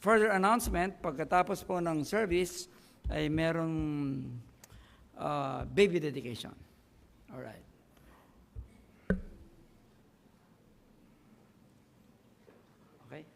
further announcement, pagkatapos po ng service, ay merong baby dedication. Alright. Okay.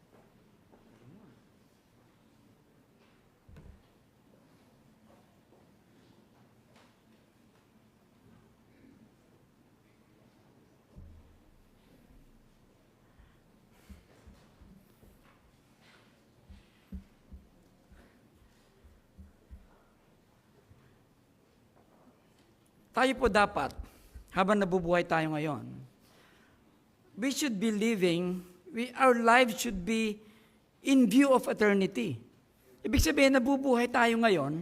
Tayo po dapat, habang nabubuhay tayo ngayon, we should be living, our lives should be in view of eternity. Ibig sabihin, nabubuhay tayo ngayon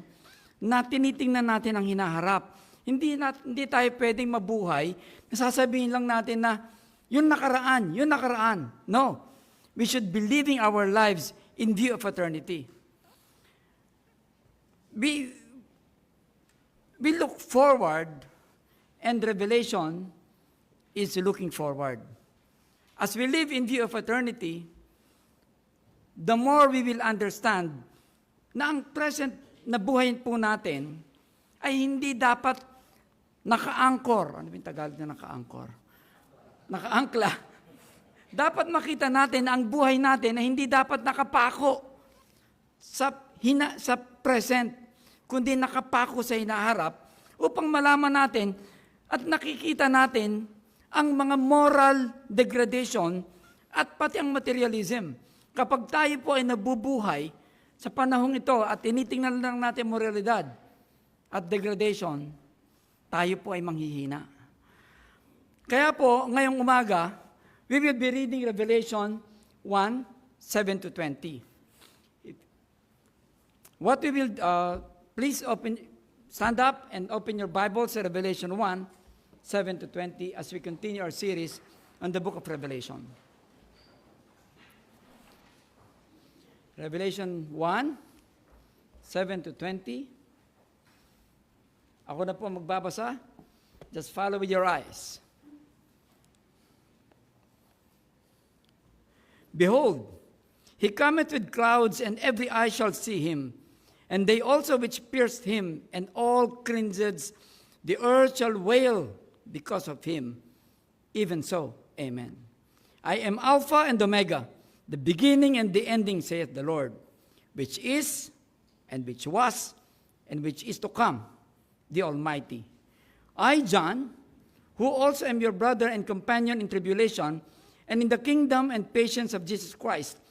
na tinitingnan natin ang hinaharap. Hindi tayo pwedeng mabuhay na sasabihin lang natin na yun nakaraan. No. We should be living our lives in view of eternity. We look forward, and Revelation is looking forward. As we live in view of eternity, the more we will understand na ang present na buhay po natin ay hindi dapat naka-anchor. Ano yung Tagalog na naka-anchor? Naka-angkla. Dapat makita natin na ang buhay natin ay hindi dapat nakapako sa present, kundi nakapako sa hinaharap upang malaman natin at nakikita natin ang mga moral degradation at pati ang materialism. Kapag tayo po ay nabubuhay sa panahong ito at tinitingnan lang natin moralidad at degradation, tayo po ay manghihina. Kaya po, ngayong umaga, we will be reading Revelation 1:7-20. What we will, please stand up and open your Bibles to Revelation 1:7-20 as we continue our series on the book of Revelation. Revelation 1:7-20. Ako na po magbabasa. Just follow with your eyes. Behold, he cometh with clouds, and every eye shall see him, and they also which pierced him, and all cringed, the earth shall wail because of him. Even so, amen. I am Alpha and Omega, the beginning and the ending, saith the Lord, which is, and which was, and which is to come, the Almighty. I, John, who also am your brother and companion in tribulation, and in the kingdom and patience of Jesus Christ,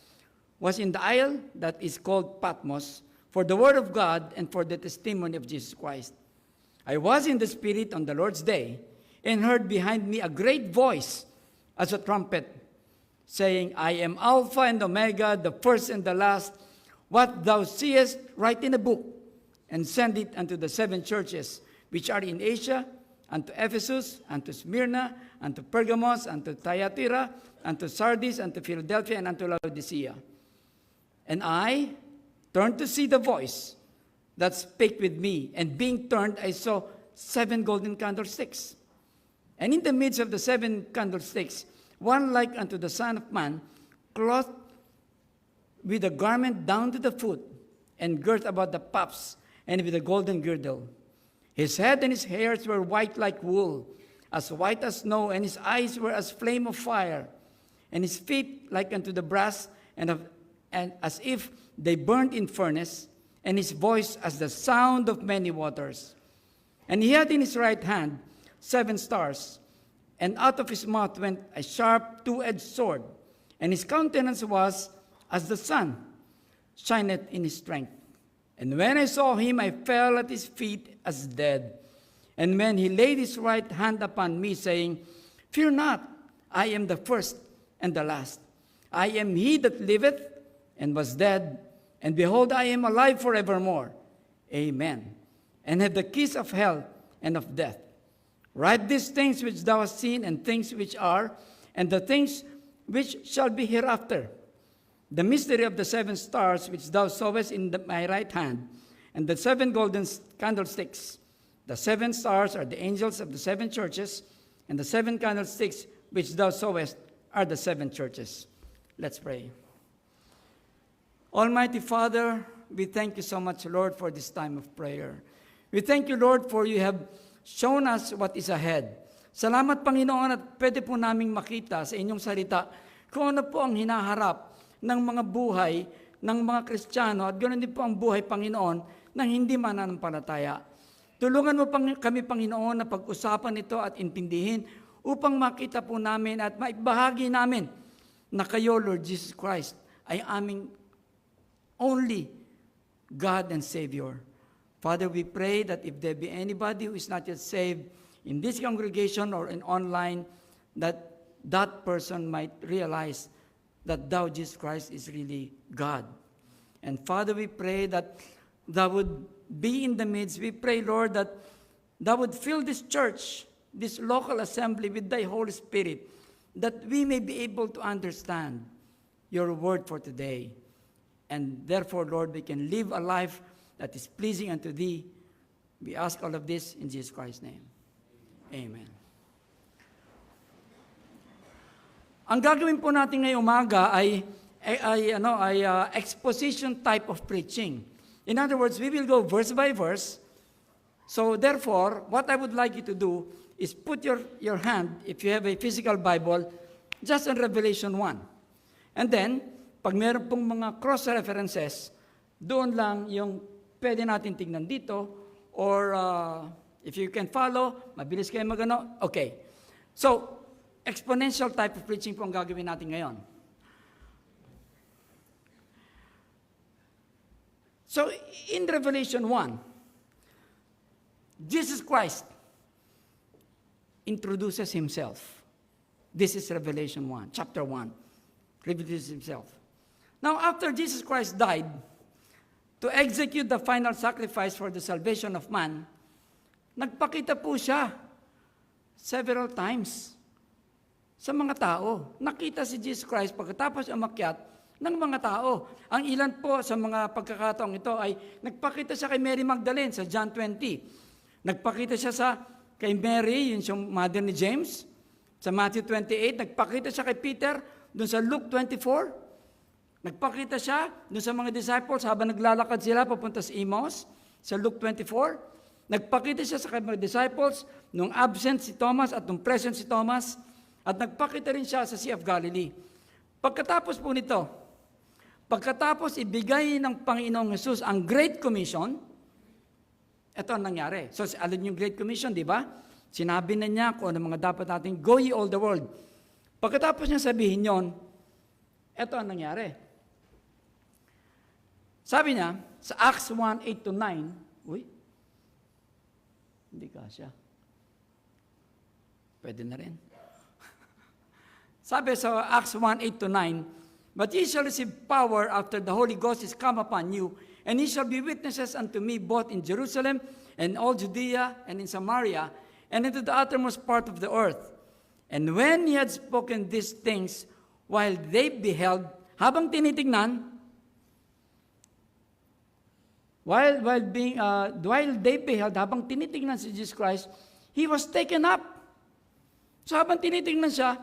was in the isle that is called Patmos, for the word of God and for the testimony of Jesus Christ. I was in the Spirit on the Lord's day, and heard behind me a great voice as a trumpet, saying, I am Alpha and Omega, the first and the last. What thou seest, write in a book, and send it unto the 7 churches which are in Asia, unto Ephesus, unto Smyrna, unto Pergamos, unto Thyatira, unto Sardis, unto Philadelphia, and unto Laodicea. And I turned to see the voice that spake with me, and being turned, I saw 7 golden candlesticks. And in the midst of the 7 candlesticks, one like unto the Son of Man, clothed with a garment down to the foot, and girt about the paps, and with a golden girdle. His head and his hairs were white like wool, as white as snow, and his eyes were as flame of fire, and his feet like unto the brass, and as if they burned in furnace, and his voice as the sound of many waters. And he had in his right hand 7 stars, and out of his mouth went a sharp 2-edged sword, and his countenance was as the sun shineth in his strength. And when I saw him, I fell at his feet as dead. And when he laid his right hand upon me, saying, Fear not, I am the first and the last. I am he that liveth and was dead, and behold, I am alive forevermore. Amen. And have the keys of hell and of death. Write these things which thou hast seen, and things which are, and the things which shall be hereafter. The mystery of the 7 stars which thou sawest in my right hand, and the 7 golden candlesticks. The 7 stars are the angels of the 7 churches, and the 7 candlesticks which thou sawest are the 7 churches. Let's pray. Almighty Father, we thank you so much, Lord, for this time of prayer. We thank you, Lord, for you have shown us what is ahead. Salamat, Panginoon, at pwede po naming makita sa inyong salita kung ano po ang hinaharap ng mga buhay ng mga Kristiyano at ganoon din po ang buhay, Panginoon, ng hindi mananampalataya. Tulungan mo kami, Panginoon, na pag-usapan ito at intindihin upang makita po namin at maibahagi namin na kayo, Lord Jesus Christ, ay aming only God and Savior. Father, we pray that if there be anybody who is not yet saved in this congregation or in online, that person might realize that thou, Jesus Christ, is really God. And Father, we pray that thou would be in the midst. We pray, Lord, that thou would fill this church, this local assembly with thy Holy Spirit, that we may be able to understand your word for today. And therefore, Lord, we can live a life that is pleasing unto thee. We ask all of this in Jesus Christ's name. Amen. Ang gagawin po natin ngayong umaga ay exposition type of preaching. In other words, we will go verse by verse. So therefore, what I would like you to do is put your hand, if you have a physical Bible, just on Revelation 1. And then, pag meron pong mga cross-references, doon lang yung pwede natin tingnan dito, or if you can follow, mabilis kayo magano, okay. So, exponential type of preaching po ang gagawin natin ngayon. So, in Revelation 1, Jesus Christ introduces himself. This is Revelation 1, chapter 1. Reveals himself. Now, after Jesus Christ died, to execute the final sacrifice for the salvation of man, nagpakita po siya several times sa mga tao. Nakita si Jesus Christ pagkatapos umakyat ng mga tao. Ang ilan po sa mga pagkakataong ito ay nagpakita siya kay Mary Magdalene sa John 20. Nagpakita siya kay Mary, yung mother ni James, sa Matthew 28. Nagpakita siya kay Peter doon sa Luke 24. Nagpakita siya doon sa mga disciples habang naglalakad sila papunta sa Emmaus sa Luke 24. Nagpakita siya sa mga disciples nung absent si Thomas at nung present si Thomas. At nagpakita rin siya sa Sea of Galilee. Pagkatapos po nito, pagkatapos ibigay ng Panginoong Jesus ang Great Commission, ito ang nangyari. So, alin yung Great Commission, di ba? Sinabi na niya kung ano mga dapat natin, go ye all the world. Pagkatapos niya sabihin yon, ito ang nangyari. Sabi niya, sa Acts 1:8-9, hindi kasya. Pwede na rin. Sabi sa Acts 1:8-9, but ye shall receive power after the Holy Ghost is come upon you, and ye shall be witnesses unto me both in Jerusalem and all Judea and in Samaria, and into the uttermost part of the earth. And when he had spoken these things, while they beheld, habang tinitingnan, while they beheld, habang tinitingnan si Jesus Christ, he was taken up. So habang tinitingnan siya,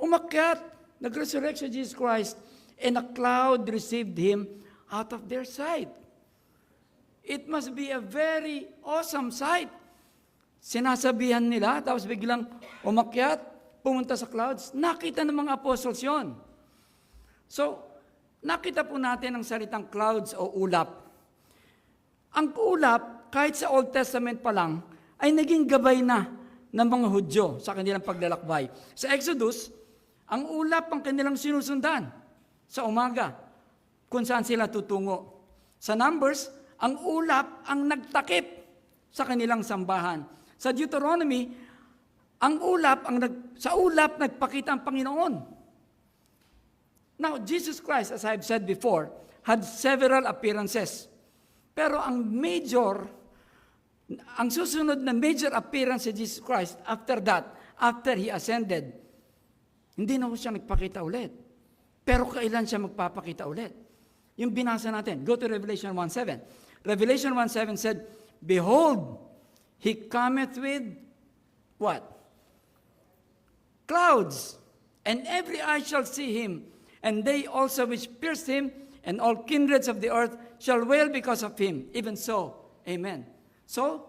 umakyat, nag-resurrect si Jesus Christ, and a cloud received him out of their sight. It must be a very awesome sight. Sinasabihan nila, tapos biglang umakyat, pumunta sa clouds, nakita ng mga apostles yon. So, nakita po natin ang salitang clouds o ulap. Ang ulap, kahit sa Old Testament pa lang, ay naging gabay na ng mga Hudyo sa kanilang paglalakbay. Sa Exodus, ang ulap ang kanilang sinusundan sa umaga, kung saan sila tutungo. Sa Numbers, ang ulap ang nagtakip sa kanilang sambahan. Sa Deuteronomy, sa ulap nagpakita ang Panginoon. Now, Jesus Christ, as I've said before, had several appearances. Pero ang susunod na major appearance si Jesus Christ, after He ascended, hindi na siya nagpakita ulit. Pero kailan siya magpapakita ulit? Yung binasa natin, go to Revelation 1:7. Revelation 1:7 said, behold, He cometh with what? Clouds, and every eye shall see Him, and they also which pierced Him, and all kindreds of the earth shall wail because of him. Even so, amen. So,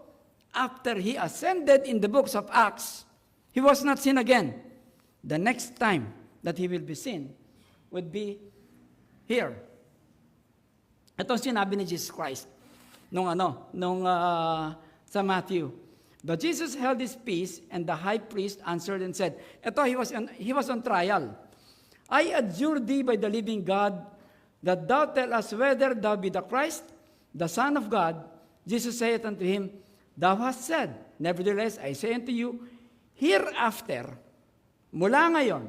after he ascended in the books of Acts, he was not seen again. The next time that he will be seen would be here. Ito sinabi ni Jesus Christ sa Matthew. But Jesus held his peace, and the high priest answered and said, he was on trial. I adjure thee by the living God, that thou tell us whether thou be the Christ, the Son of God. Jesus saith unto him, Thou hast said, nevertheless I say unto you, hereafter, mula ngayon,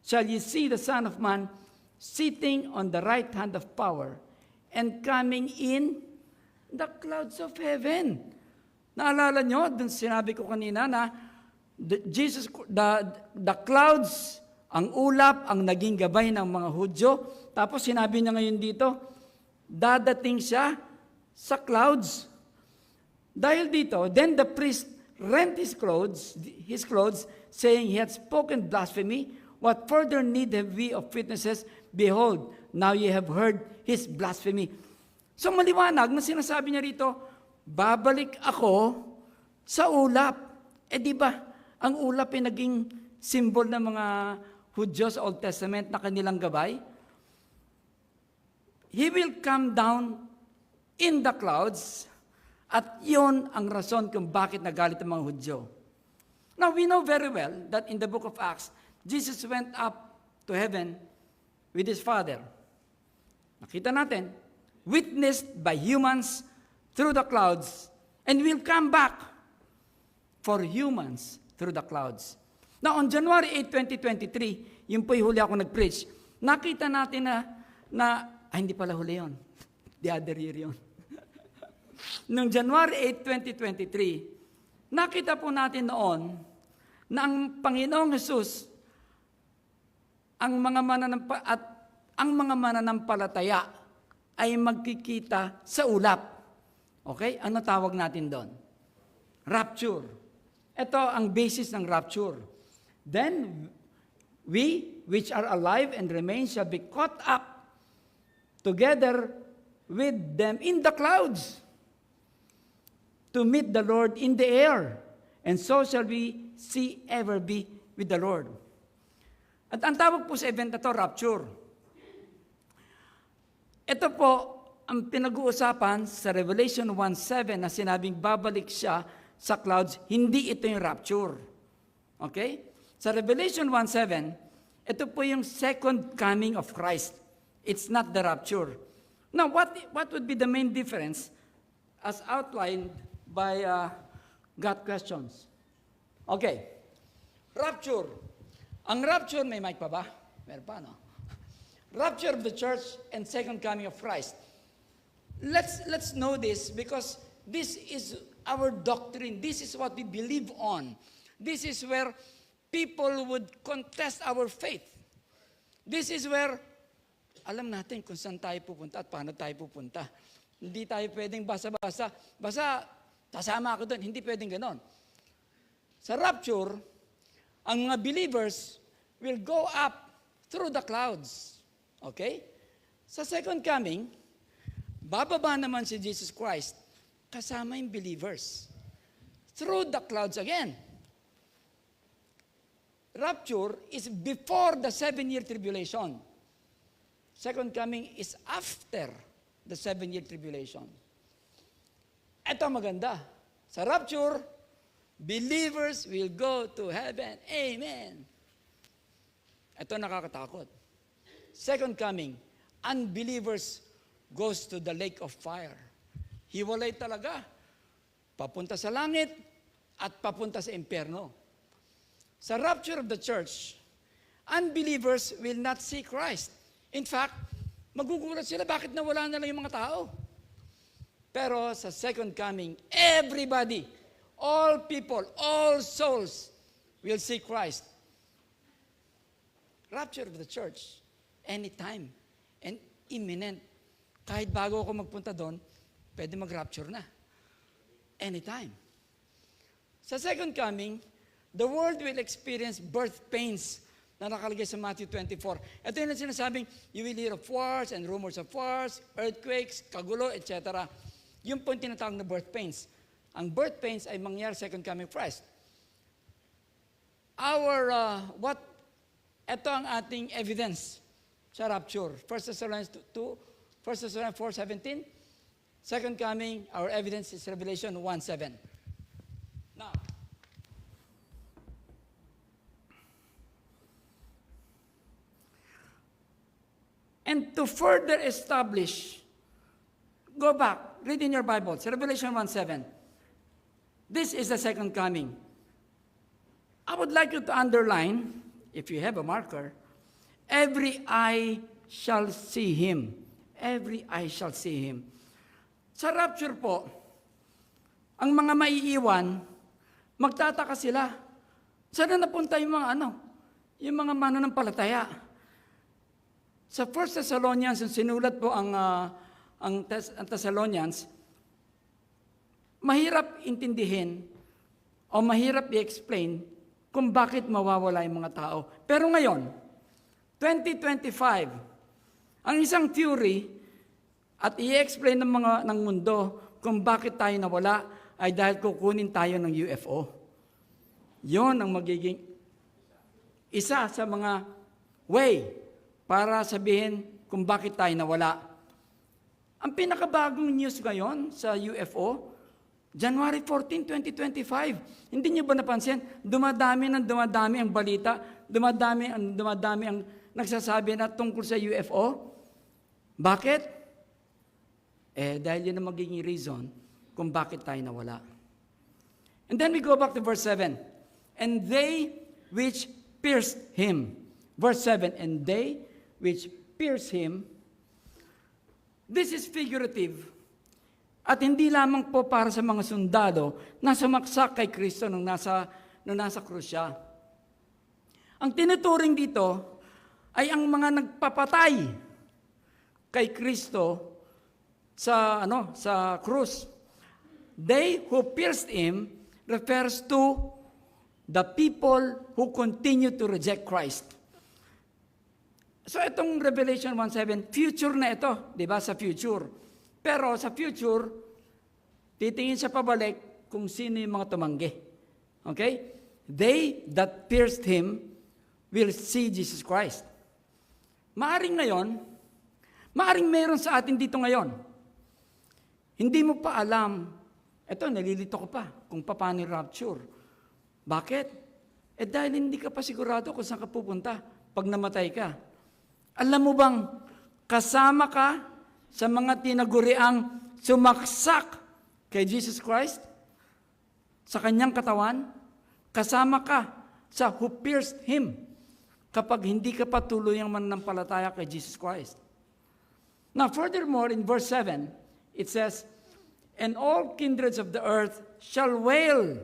shall ye see the Son of Man sitting on the right hand of power, and coming in the clouds of heaven. Naalala nyo, dun sinabi ko kanina na the clouds, ang ulap, ang naging gabay ng mga Hudyo. Tapos sinabi niya ngayon dito, dadating siya sa clouds. Dahil dito, then the priest rent his clothes, saying he had spoken blasphemy. What further need have we of witnesses? Behold, now ye have heard his blasphemy. So maliwanag na sinasabi niya rito, babalik ako sa ulap. Di ba, ang ulap ay naging symbol ng mga Hudyo sa Old Testament na kanilang gabay. He will come down in the clouds, at yun ang rason kung bakit nagalit ang mga Hudyo. Now, we know very well that in the book of Acts, Jesus went up to heaven with his Father. Nakita natin, witnessed by humans through the clouds, and will come back for humans through the clouds. Now, on January 8, 2023, yun po yung huli ako nag-preach, nakita natin hindi pala huli yun. The other year yun. Noong January 8, 2023, nakita po natin noon na ang Panginoong Jesus, ang mga mananampalataya ay magkikita sa ulap. Okay? Ano tawag natin doon? Rapture. Ito ang basis ng rapture. Then, we, which are alive and remain, shall be caught up together with them in the clouds to meet the Lord in the air. And so shall we ever be with the Lord. At ang tawag po sa event na to, rapture. Ito po ang pinag-uusapan sa Revelation 1:7 na sinabing babalik siya sa clouds. Hindi ito yung rapture. Okay? Sa Revelation 1:7, ito po yung second coming of Christ. It's not the rapture. Now, what would be the main difference as outlined by God questions? Okay. Rapture. Ang rapture, may mic pa ba? Meron pa, no? Rapture of the church and second coming of Christ. Let's know this because this is our doctrine. This is what we believe on. This is where people would contest our faith. This is where alam natin kung saan tayo pupunta at paano tayo pupunta. Hindi tayo pwedeng basa-basa. Basta, kasama ako doon. Hindi pwedeng ganon. Sa rapture, ang mga believers will go up through the clouds. Okay? Sa second coming, bababa naman si Jesus Christ kasama yung believers. Through the clouds again. Rapture is before the 7-year tribulation. Second coming is after the 7-year tribulation. Ito maganda. Sa rapture, believers will go to heaven. Amen. Ito nakakatakot. Second coming, unbelievers goes to the lake of fire. Hiwalay talaga. Papunta sa langit at papunta sa impyerno. Sa rapture of the church, unbelievers will not see Christ. In fact, magugulat sila bakit nawala na lang yung mga tao. Pero sa second coming, everybody, all people, all souls will see Christ. Rapture of the church, anytime and imminent. Kahit bago ako magpunta doon, pwede mag-rapture na. Anytime. Sa second coming, the world will experience birth pains na nakalagay sa Matthew 24. Ito yung sinasabing, you will hear of wars and rumors of wars, earthquakes, kagulo, etc. Yung po yung tinatawag na birth pains. Ang birth pains ay mangyari second coming of Christ. Ito ang ating evidence sa rapture. 1 Thessalonians 2, 1 Thessalonians 4:17, second coming, our evidence is Revelation 1:7. Now, and to further establish, go back, read in your Bibles, Revelation 1:7. This is the second coming. I would like you to underline, if you have a marker, every eye shall see him. Every eye shall see him. Sa rapture po, ang mga maiiwan, magtataka sila. Saan na napunta yung yung mga mananampalataya? Sa 1 Thessalonians, sinulat po ang Thessalonians, mahirap intindihin o mahirap i-explain kung bakit mawawala yung mga tao. Pero ngayon, 2025, ang isang theory at i-explain ng mundo kung bakit tayo nawala ay dahil kukunin tayo ng UFO. Yon ang magiging isa sa mga way para sabihin kung bakit tayo nawala. Ang pinakabagong news ngayon sa UFO, January 14, 2025. Hindi niyo ba napansin? Dumadami ang balita, dumadami ang nagsasabi na tungkol sa UFO. Bakit? Dahil yun ang magiging reason kung bakit tayo nawala. And then we go back to verse 7. And they which pierced him. Verse 7, and they which pierced him. This is figurative. At hindi lamang po para sa mga sundalo na sumaksak kay Kristo nung nasa krus siya. Ang tinuturing dito ay ang mga nagpapatay kay Kristo sa krus. They who pierced him refers to the people who continue to reject Christ. So itong Revelation 1:7, future na ito, di ba, sa future. Pero sa future, titingin siya pabalik kung sino yung mga tumanggi. Okay? They that pierced him will see Jesus Christ. Maaring meron sa atin dito ngayon. Hindi mo pa alam, eto, nalilito ko pa kung paano yung rapture. Bakit? Dahil hindi ka pa sigurado kung saan ka pupunta pag namatay ka. Alam mo bang kasama ka sa mga tinaguriang sumaksak kay Jesus Christ? Sa kanyang katawan? Kasama ka sa who pierced him kapag hindi ka patuloy ang mananampalataya kay Jesus Christ. Now, furthermore, in verse 7, it says, and all kindreds of the earth shall wail.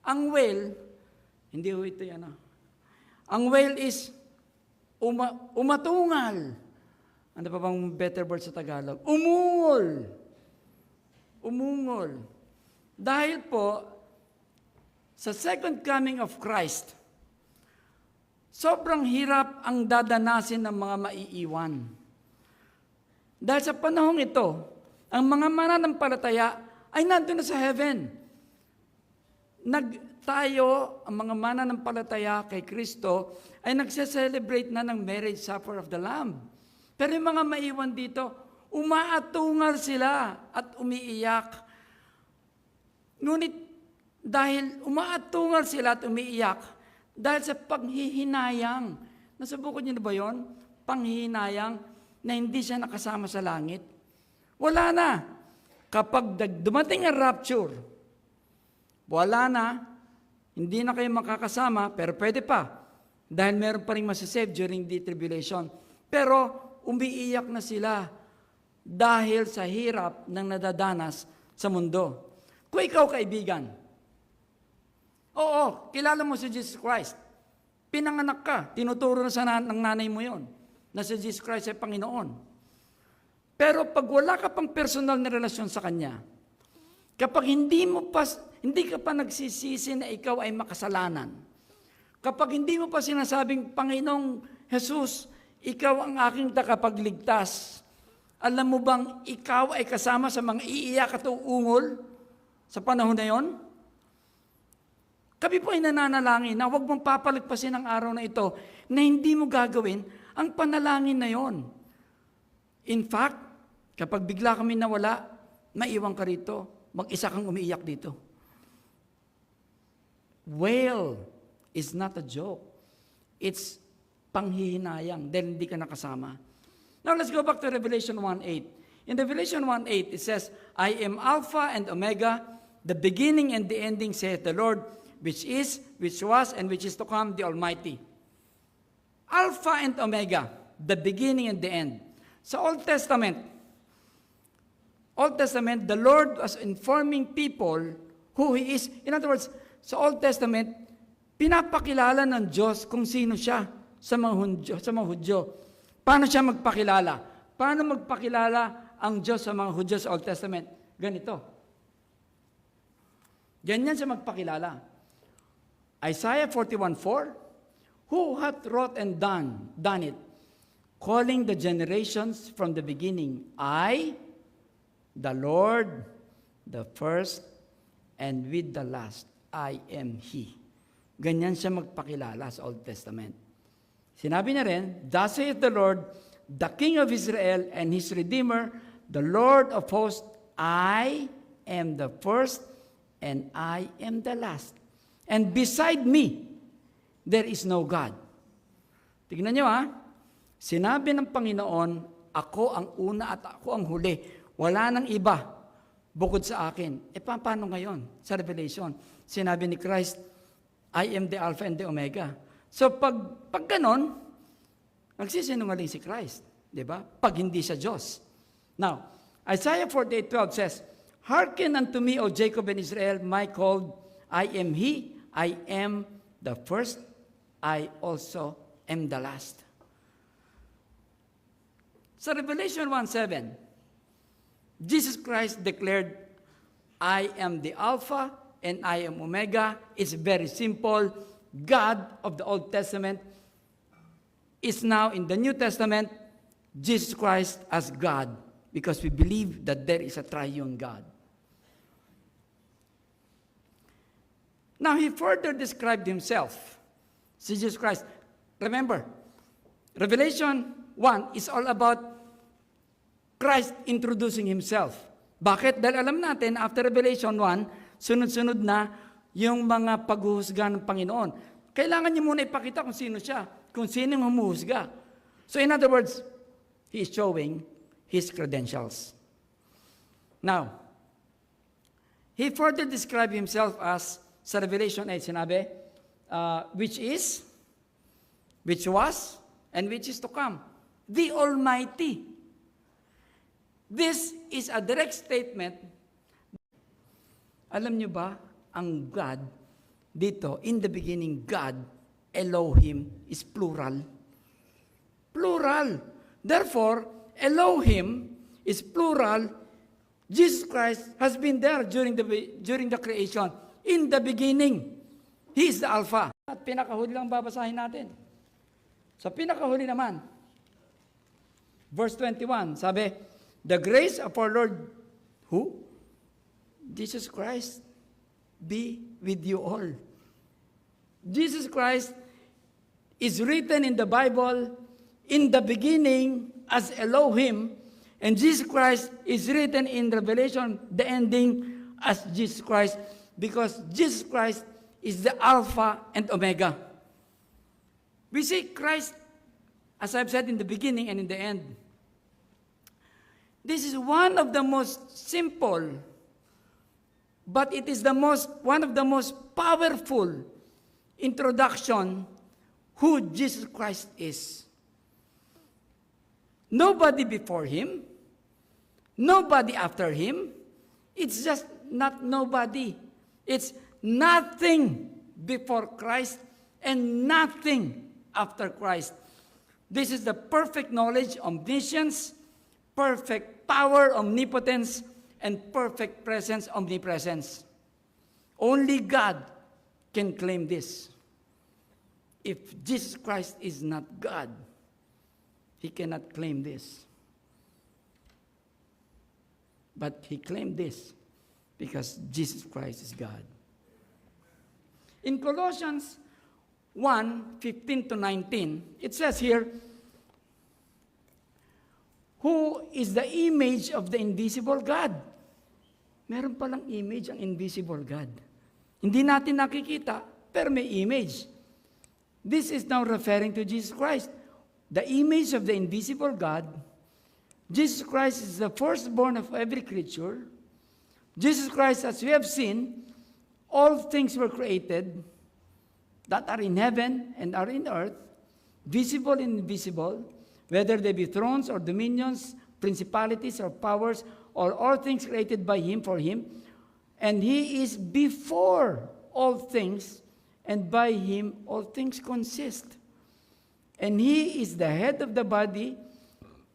Ang wail, hindi ho ito yan. Ang wail is umatungal. Ano pa bang better word sa Tagalog? Umungol. Umungol. Dahil po, sa second coming of Christ, sobrang hirap ang dadanasin ng mga maiiwan. Dahil sa panahong ito, ang mga mananampalataya ay nandun na sa heaven. Ang mga mananampalataya kay Kristo ay nagse-celebrate na ng marriage supper of the Lamb. Pero yung mga maiwan dito, umaatungal sila at umiiyak. Ngunit dahil umaatungal sila at umiiyak, dahil sa panghihinayang, nasubukan niyo na ba yun? Panghihinayang na hindi siya nakasama sa langit. Wala na. Kapag dumating ang rapture, wala na, hindi na kayo makakasama, pero pwede pa. Dahil meron pa rin masasave during the tribulation. Pero umiiyak na sila dahil sa hirap ng nadadanas sa mundo. Kung ikaw, kaibigan, oo, kilala mo si Jesus Christ. Pinanganak ka, tinuturo na ng nanay mo yon na si Jesus Christ ay Panginoon. Pero pag wala ka pang personal na relasyon sa Kanya, kapag hindi ka pa nagsisisi na ikaw ay makasalanan, Kapag hindi mo pa sinasabing, Panginoong Jesus, ikaw ang aking takapagligtas, alam mo bang ikaw ay kasama sa mga iiyak at uungol sa panahon na yon? Kami po ay nananalangin na huwag mong papalagpasin ang araw na ito na hindi mo gagawin ang panalangin na yon. In fact, kapag bigla kami nawala, maiwan ka rito, mag-isa kang umiiyak dito. Wail is not a joke. It's panghihinayang dahil hindi ka nakasama. Now let's go back to Revelation 1:8. In Revelation 1:8, it says, I am Alpha and Omega, the beginning and the ending, saith the Lord, which is, which was, and which is to come, the Almighty. Alpha and Omega, the beginning and the end. Sa Old Testament, the Lord was informing people who He is. In other words, sa Old Testament, pinapakilala ng Diyos kung sino siya sa mga Hudyo. Paano siya magpakilala? Paano magpakilala ang Diyos sa mga Hudyo sa Old Testament? Ganito. Ganyan siya magpakilala. Isaiah 41:4, who hath wrought and done it, calling the generations from the beginning, I, the Lord, the first, and with the last, I am He. Ganyan siya magpakilala sa Old Testament. Sinabi niya rin, thus saith the Lord, the King of Israel and His Redeemer, the Lord of hosts, I am the first and I am the last. And beside me, there is no God. Tignan niyo sinabi ng Panginoon, ako ang una at ako ang huli. Wala nang iba bukod sa akin. Paano ngayon sa Revelation? Sinabi ni Christ, I am the Alpha and the Omega. So pag ganon, nagsisinungaling si Christ. Di ba? Pag hindi siya Diyos. Now, Isaiah 48:12 says, hearken unto me, O Jacob and Israel, my called, I am He, I am the first, I also am the last. Sa Revelation 1:7, Jesus Christ declared, I am the Alpha and I am Omega. It's very simple. God of the Old Testament is now in the New Testament, Jesus Christ as God, because we believe that there is a triune God. Now, He further described Himself, Jesus Christ. Remember, Revelation 1 is all about Christ introducing Himself. Bakit? Dahil alam natin, after Revelation 1, sunod-sunod na yung mga paghuhusga ng Panginoon. Kailangan niyo muna ipakita kung sino siya, kung sino yung humuhusga. So in other words, He is showing His credentials. Now, He further described Himself as, sa Revelation 8, sinabi, which is, which was, and which is to come. The Almighty. This is a direct statement. Alam niyo ba, ang God, dito, in the beginning, God, Elohim, is plural. Plural. Therefore, Elohim is plural. Jesus Christ has been there during the creation. In the beginning, He is the Alpha. At pinakahuli lang babasahin natin. Sa pinakahuli naman, verse 21, sabi, the grace of our Lord, who? Jesus Christ, be with you all. Jesus Christ is written in the Bible in the beginning as Elohim, and Jesus Christ is written in Revelation, the ending, as Jesus Christ, because Jesus Christ is the Alpha and Omega. We see Christ, as I've said, in the beginning and in the end. This is one of the most simple, but it is one of the most powerful introduction who Jesus Christ is. Nobody before Him, nobody after Him. It's just not nobody. It's nothing before Christ and nothing after Christ. This is the perfect knowledge, omniscience, perfect power, omnipotence, and perfect presence, omnipresence. Only God can claim this. if Jesus Christ is not God, he cannot claim this. But he claimed this because Jesus Christ is God. In Colossians 1:15 to 19, it says here, who is the image of the invisible God? Meron palang image ang invisible God. Hindi natin nakikita, pero may image. This is now referring to Jesus Christ. The image of the invisible God. Jesus Christ is the firstborn of every creature. Jesus Christ, as we have seen, all things were created that are in heaven and are in earth, visible and invisible, whether they be thrones or dominions, principalities or powers, or all things created by him for him. And he is before all things, and by him all things consist. And he is the head of the body,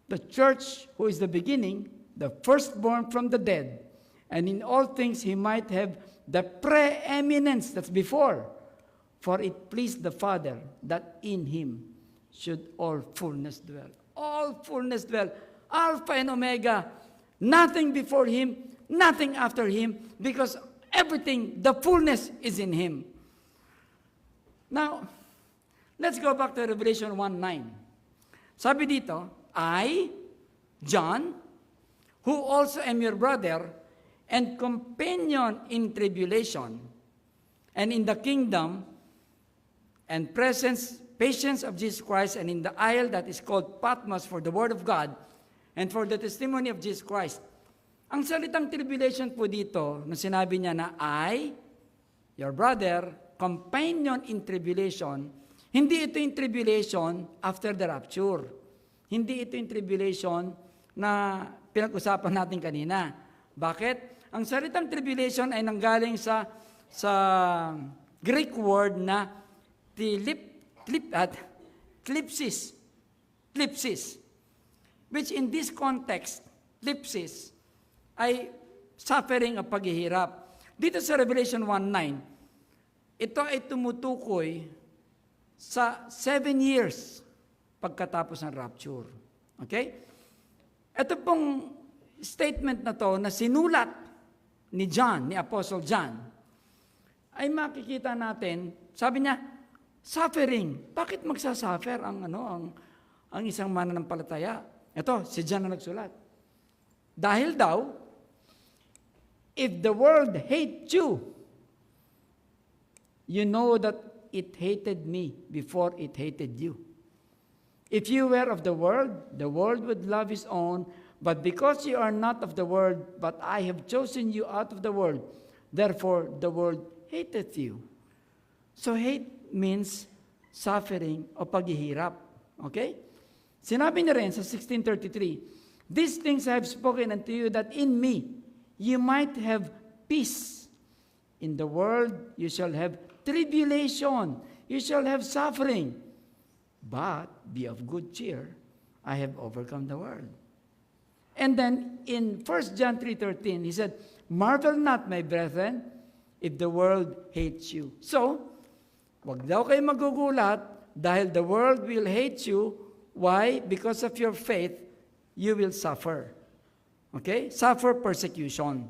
the church, who is the beginning, the firstborn from the dead. And in all things he might have the preeminence, that's before. For it pleased the Father that in him should all fullness dwell. All fullness dwell. Alpha and Omega. Nothing before him, nothing after him, because everything, the fullness is in him. Now, let's go back to Revelation 1:9. Sabi dito, I, John, who also am your brother and companion in tribulation and in the kingdom and patience of Jesus Christ, and in the isle that is called Patmos for the word of God and for the testimony of Jesus Christ. Ang salitang tribulation po dito, na sinabi niya na I, your brother, companion in tribulation, hindi ito yung tribulation after the rapture. Hindi ito yung tribulation na pinag-usapan natin kanina. Bakit? Ang salitang tribulation ay nanggaling sa Greek word na thlipsis, which in this context, thlipsis, ay suffering o paghihirap. Dito sa Revelation 1:9, ito ay tumutukoy sa 7 years pagkatapos ng rapture. Okay? Ito pong statement na to na sinulat ni John, ni Apostle John, ay makikita natin, sabi niya, suffering. Bakit magsasuffer ang isang mananampalataya? Ito, si John na nagsulat. Dahil daw, if the world hates you, you know that it hated me before it hated you. If you were of the world would love his own, but because you are not of the world, but I have chosen you out of the world, therefore the world hateth you. So hate means suffering o paghihirap. Okay? Sinabi niya rin sa 16:33, these things I have spoken unto you, that in me you might have peace. In the world you shall have tribulation, you shall have suffering. But be of good cheer, I have overcome the world. And then in 1 John 3:13, he said, marvel not, my brethren, if the world hates you. So, wag daw kayo magugulat dahil the world will hate you. Why? Because of your faith, you will suffer. Okay? Suffer persecution.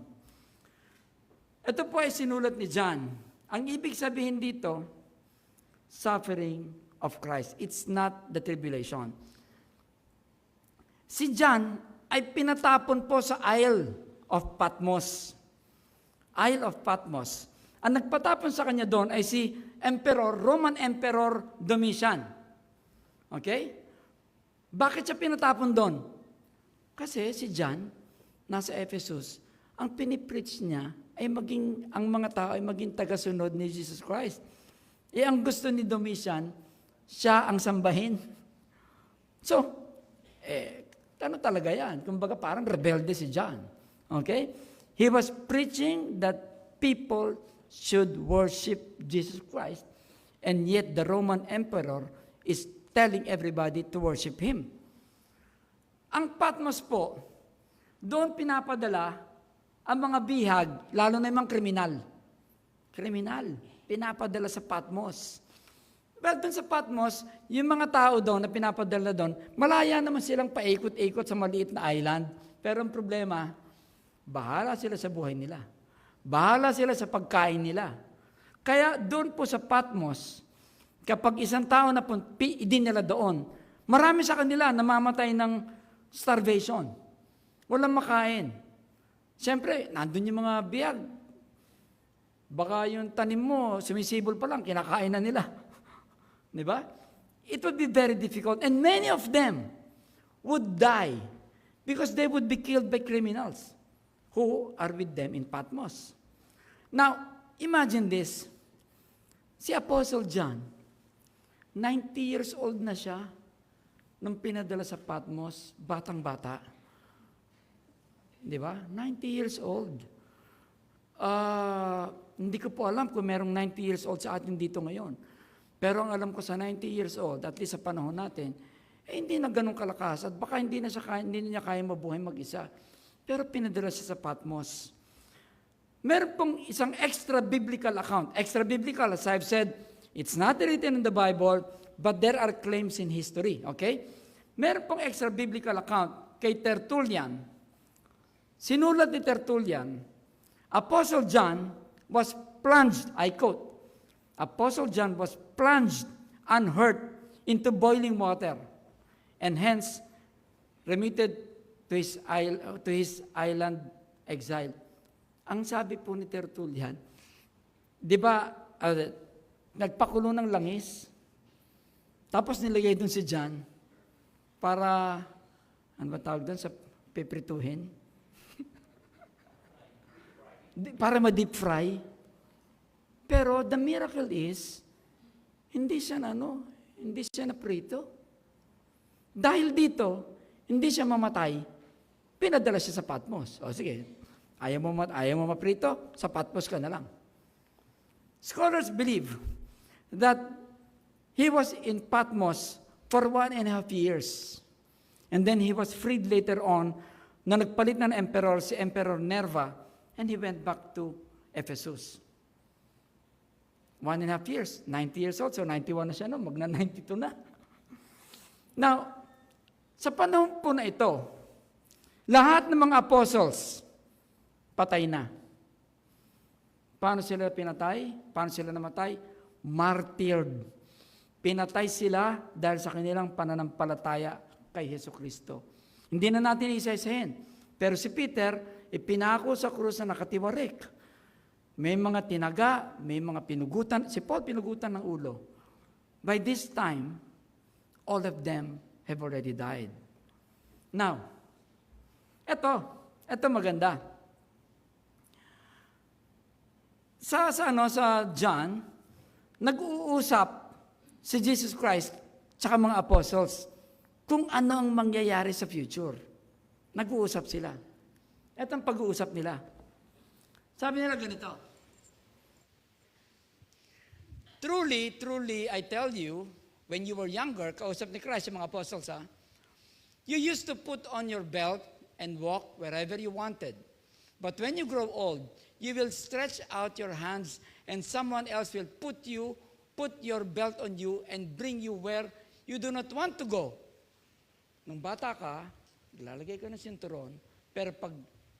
Ito po ay sinulat ni John. Ang ibig sabihin dito, suffering of Christ. It's not the tribulation. Si John ay pinatapon po sa Isle of Patmos. Isle of Patmos. Ang nagpatapon sa kanya doon ay si Roman Emperor Domitian. Okay? Bakit siya pinatapon doon? Kasi si John, nasa Ephesus, ang pinipreach niya ay ang mga tao ay maging tagasunod ni Jesus Christ. Ang gusto ni Domitian, siya ang sambahin. So, ano talaga yan? Kumbaga parang rebelde si John. Okay? He was preaching that people should worship Jesus Christ, and yet the Roman Emperor is telling everybody to worship him. Ang Patmos po, doon pinapadala ang mga bihag, lalo na yung mga kriminal. Kriminal, pinapadala sa Patmos. Well, doon sa Patmos, yung mga tao doon na pinapadala doon, malaya naman silang paikot-ikot sa maliit na island. Pero ang problema, bahala sila sa buhay nila. Bahala sila sa pagkain nila. Kaya doon po sa Patmos, kapag isang tao na din nila doon, marami sa kanila namamatay ng starvation. Walang makain. Siyempre, nandun yung mga biyag. Baka yung tanim mo, sumisibol pa lang, kinakain na nila. Di ba? It would be very difficult. And many of them would die because they would be killed by criminals who are with them in Patmos. Now, imagine this. Si Apostle John, 90 years old na siya nung pinadala sa Patmos, batang-bata. Di ba? 90 years old. Hindi ko po alam kung merong 90 years old sa atin dito ngayon. Pero ang alam ko sa 90 years old, at least sa panahon natin, hindi na ganun kalakas at baka hindi na niya kaya mabuhay mag-isa. Pero pinadala siya sa Patmos. Meron pong isang extra biblical account. Extra biblical, as I've said, it's not written in the Bible, but there are claims in history. Okay? Meron pong extra biblical account kay Tertullian. Sinulat ni Tertullian, Apostle John was plunged, I quote, Apostle John was plunged unhurt into boiling water and hence remitted to his island exile. Ang sabi po ni Tertullian, di ba, nagpakulo ng langis, tapos nilagay doon si John para, ano ba tawag doon, sa piprituhin? Para ma-deep fry. Pero the miracle is, hindi siya na prito. Dahil dito, hindi siya mamatay, pinadala siya sa Patmos. O sige, ayaw mo maprito, sa Patmos ka na lang. Scholars believe that he was in Patmos for 1.5 years. And then he was freed later on na nagpalit na ng emperor, si Emperor Nerva, and he went back to Ephesus. 1.5 years, 90 years old, so 91 na siya, no? Magna-92 na. Now, sa panahon po na ito, lahat ng mga apostles, patay na. Paano sila pinatay? Paano sila namatay? Martyred. Pinatay sila dahil sa kanilang pananampalataya kay Jesucristo. Hindi na natin isa-isahin. Pero si Peter, ipinako sa krus na nakatiwarik. May mga tinaga, may mga pinugutan. Si Paul pinugutan ng ulo. By this time, all of them have already died. Now, ito maganda. Sa John, nag-uusap si Jesus Christ tsaka mga apostles kung ano ang mangyayari sa future. Nag-uusap sila. Ito ang pag-uusap nila. Sabi nila ganito, Truly, truly, I tell you, when you were younger, kausap ni Christ yung mga apostles, you used to put on your belt and walk wherever you wanted. But when you grow old, you will stretch out your hands and someone else will put your belt on you and bring you where you do not want to go. Nung bata ka, lalagay ka ng sinturon, pero pag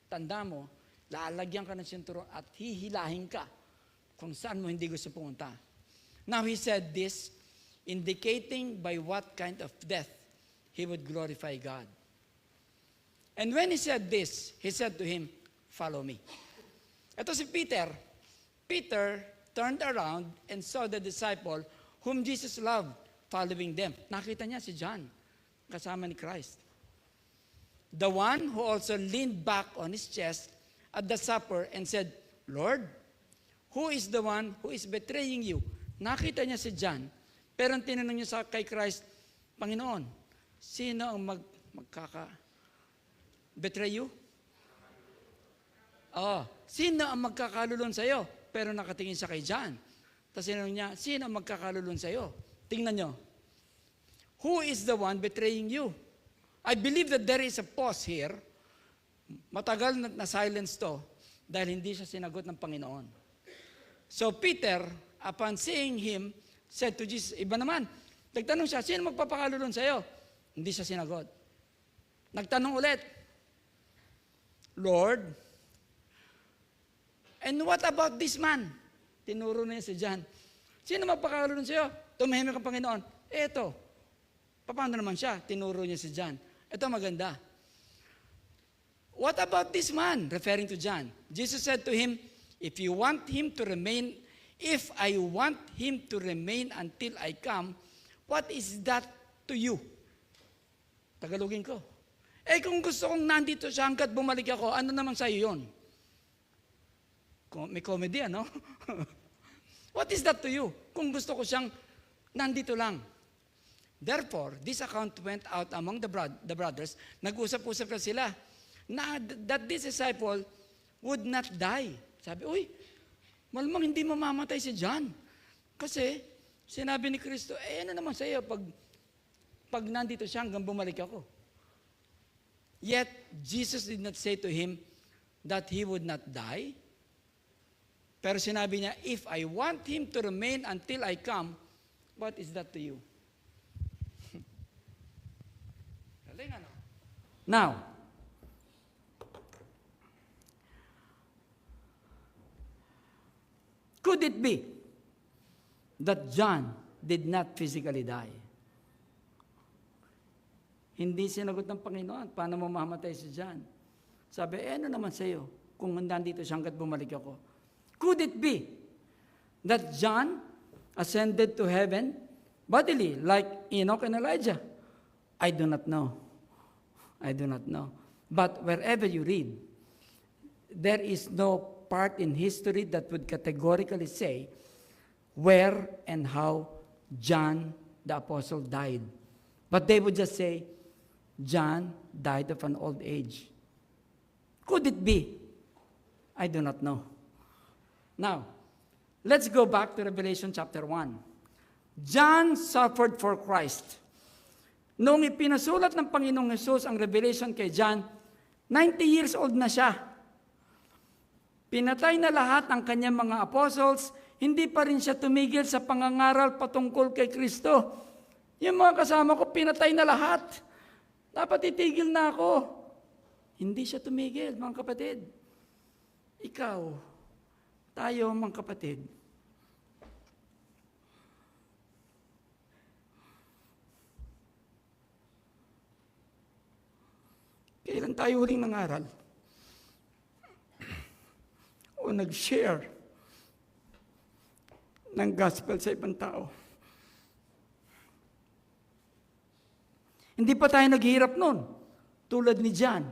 tanda mo, lalagyan ka ng sinturon at hihilahin ka kung saan mo hindi gusto pumunta. Now he said this, indicating by what kind of death he would glorify God. And when he said this, he said to him, follow me. Ito si Peter. Peter turned around and saw the disciple whom Jesus loved following them. Nakita niya si John, kasama ni Christ. The one who also leaned back on his chest at the supper and said, Lord, who is the one who is betraying you? Nakita niya si John, pero ang tinanong niya kay Christ, Panginoon, sino ang betray you? Sino ang magkakalulon sa'yo? Pero nakatingin siya kay John. Tapos tinanong niya, sino ang magkakalulon sa'yo? Tingnan niyo. Who is the one betraying you? I believe that there is a pause here. Matagal na silence to dahil hindi siya sinagot ng Panginoon. So Peter, upon seeing him said to Jesus, iba naman. Nagtanong siya, sino magpapakalulon sa'yo? Hindi siya sinagot. Nagtanong ulit, Lord, and what about this man? Tinuro na niya si John. Sino magpakalulon sa'yo? Tumahimik ang Panginoon. Eto. Paano naman siya? Tinuro niya si John. Ito maganda. What about this man? Referring to John. Jesus said to him, if I want him to remain until I come, what is that to you? Tagalogin ko. Kung gusto kong nandito siya hanggat bumalik ako, ano naman sa'yo yun? May comedy, ano? What is that to you? Kung gusto ko siyang nandito lang. Therefore, this account went out among the brothers. Nag-usap-usap na sila that this disciple would not die. Sabi, malamang hindi mamamatay si John. Kasi, sinabi ni Kristo, ano naman sa iyo pag nandito siya hanggang bumalik ako. Yet, Jesus did not say to him that he would not die. Pero sinabi niya, if I want him to remain until I come, what is that to you? Galing, ano? Now, could it be that John did not physically die? Hindi sinagot ng Panginoon, paano mamamatay si John? Sabi, ano naman sa iyo kung nandito siya hanggat bumalik ako? Could it be that John ascended to heaven bodily like Enoch and Elijah? I do not know. I do not know. But wherever you read, there is no part in history that would categorically say where and how John the Apostle died. But they would just say, John died of an old age. Could it be? I do not know. Now, let's go back to Revelation chapter 1. John suffered for Christ. Noong ipinasulat ng Panginoong Jesus ang Revelation kay John, 90 years old na siya. Pinatay na lahat ang kanyang mga apostles, hindi pa rin siya tumigil sa pangangaral patungkol kay Kristo. Yung mga kasama ko, pinatay na lahat. Dapat itigil na ako. Hindi siya tumigil, mga kapatid. Ikaw, tayo, mga kapatid. Kailan tayo huling nangaral? O nag-share ng gospel sa ibang tao? Hindi pa tayo naghihirap nun, tulad ni John.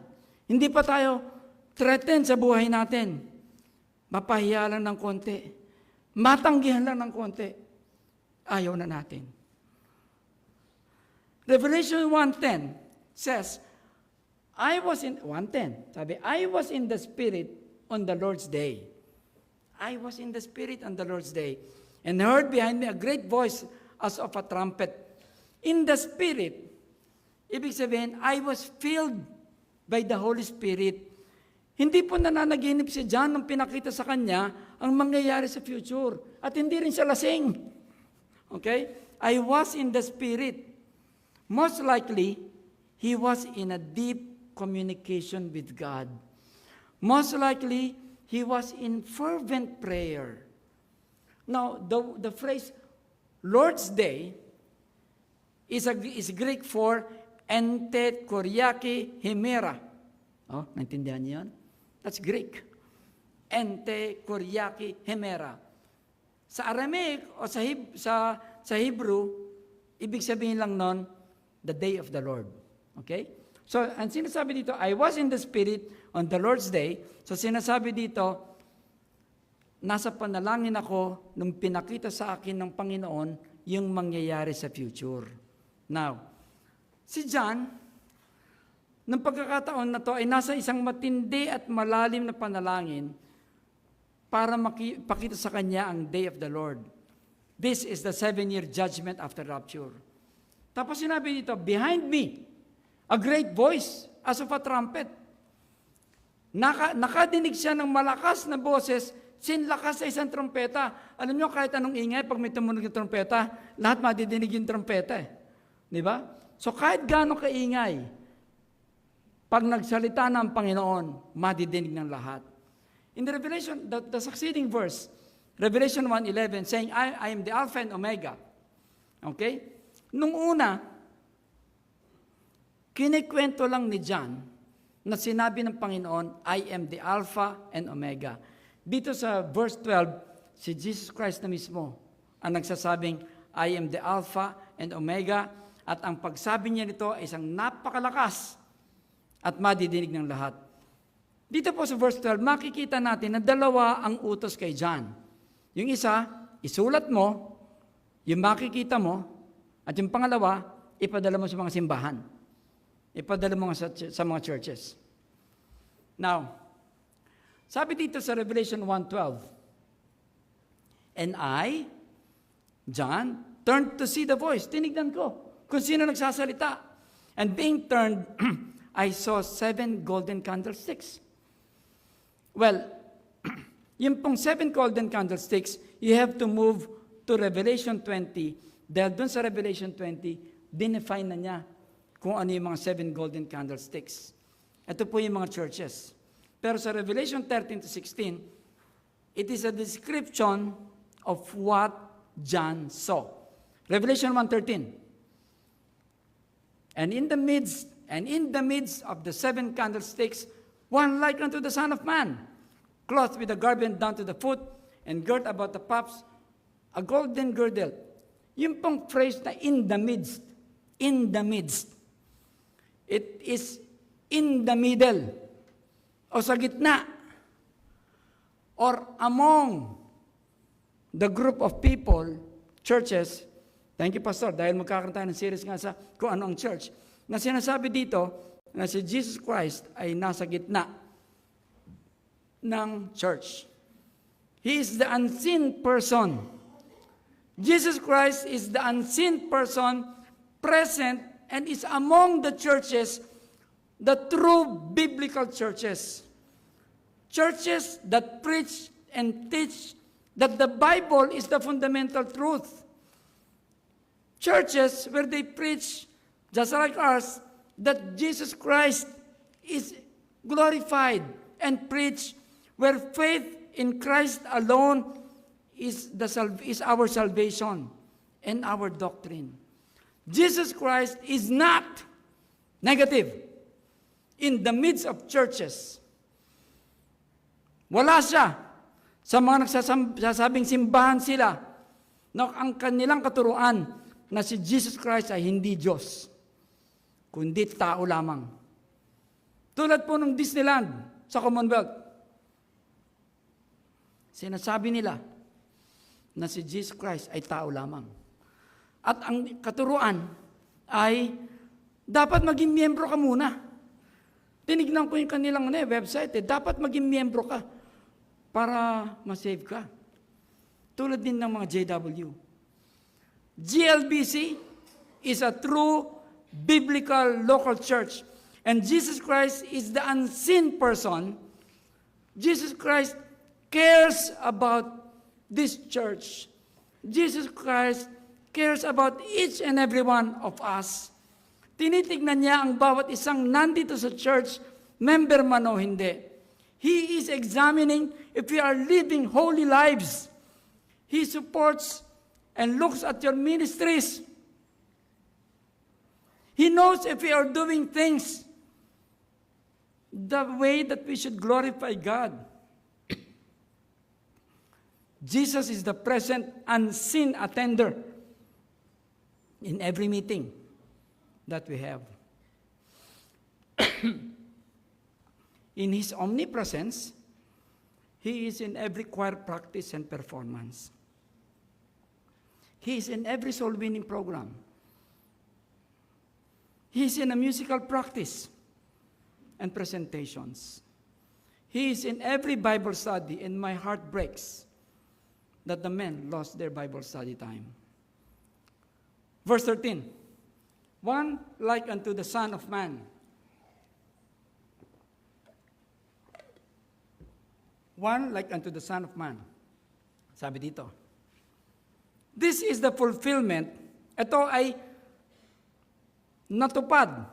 Hindi pa tayo threatened sa buhay natin. Mapahiya lang ng konti. Matanggihan lang ng konti. Ayaw na natin. Revelation 1:10 says, 1:10, sabi, I was in the Spirit on the Lord's day. I was in the Spirit on the Lord's day, and heard behind me a great voice as of a trumpet. In the Spirit, ibig sabihin, I was filled by the Holy Spirit. Hindi po nananaginip si John nung pinakita sa kanya ang mangyayari sa future. At hindi rin siya lasing. Okay? I was in the Spirit. Most likely, he was in a deep communication with God. Most likely, he was in fervent prayer. Now, the phrase Lord's Day is Greek for ente koryaki hemera. Oh, naintindihan niyo yun? That's Greek. Ente koryaki hemera. Sa Aramaic o sa Hebrew, ibig sabihin lang nun, the day of the Lord. Okay? So, ang sinasabi dito, I was in the Spirit on the Lord's day. So, sinasabi dito, nasa panalangin ako nung pinakita sa akin ng Panginoon yung mangyayari sa future. Now, si John, ng pagkakataon na to ay nasa isang matindi at malalim na panalangin para makipakita sa kanya ang day of the Lord. This is the 7-year judgment after rapture. Tapos sinabi dito, behind me, a great voice as of a trumpet. Nakadinig siya ng malakas na boses sinlakas sa isang trompeta. Alam nyo, kahit anong ingay, pag may tumunog ng trompeta, lahat madidinig yung trompeta. Di ba? So kahit gaano kaingay, pag nagsalita ng Panginoon, madidinig ng lahat. In the Revelation, the succeeding verse, Revelation 1:11, saying, I am the Alpha and Omega. Okay? Nung una, kinikwento lang ni John na sinabi ng Panginoon, I am the Alpha and Omega. Dito sa verse 12, si Jesus Christ na mismo ang nagsasabing, I am the Alpha and Omega, at ang pagsabi niya nito ay isang napakalakas at madidinig ng lahat. Dito po sa verse 12, makikita natin na dalawa ang utos kay John. Yung isa, isulat mo, yung makikita mo, at yung pangalawa, ipadala mo sa mga simbahan. Ipadala mo sa mga churches. Now, sabi dito sa Revelation 1:12, and I, John, turned to see the voice. Tinignan ko kung sino nagsasalita. And being turned, I saw 7 golden candlesticks. Well, yung pong 7 golden candlesticks, you have to move to Revelation 20. Dahil dun sa Revelation 20, dinefine na niya kung ano yung mga 7 golden candlesticks. Ito po yung mga churches. Pero sa Revelation 13 to 16, it is a description of what John saw. Revelation 1:13. And in the midst of the 7 candlesticks, one like unto the Son of Man, clothed with a garment down to the foot, and girt about the paps a golden girdle. Yung pong phrase na in the midst, it is in the middle, o sa gitna, or among the group of people, churches. Thank you, Pastor, dahil magkakaroon tayo ng series nga sa kung ano ang church, na sinasabi dito na si Jesus Christ ay nasa gitna ng church. He is the unseen person. Jesus Christ is the unseen person present and is among the churches, the true biblical churches. Churches that preach and teach that the Bible is the fundamental truth. Churches where they preach, just like ours, that Jesus Christ is glorified, and preach where faith in Christ alone is our salvation and our doctrine. Jesus Christ is not negative in the midst of churches. Wala siya sa mga nagsasabing simbahan sila na ang kanilang katuruan na si Jesus Christ ay hindi Diyos, kundi tao lamang. Tulad po ng Disneyland sa Commonwealth. Sinasabi nila na si Jesus Christ ay tao lamang. At ang katuruan ay dapat maging miyembro ka muna. Tinignan ko yung kanilang website. Dapat maging miyembro ka para ma-save ka. Tulad din ng mga JW. GLBC is a true biblical local church. And Jesus Christ is the unseen person. Jesus Christ cares about this church. Jesus Christ cares about each and every one of us. Tinitignan niya ang bawat isang nandito sa church, member man o hindi. He is examining if we are living holy lives. He supports and looks at your ministries. He knows if we are doing things the way that we should glorify God. Jesus is the present unseen attender in every meeting that we have. In His omnipresence, He is in every choir practice and performance. He is in every soul-winning program. He is in a musical practice and presentations. He is in every Bible study, and my heart breaks that the men lost their Bible study time. Verse 13, one like unto the Son of Man. one like unto the Son of Man. Sabi dito. This is the fulfillment. Ito ay natupad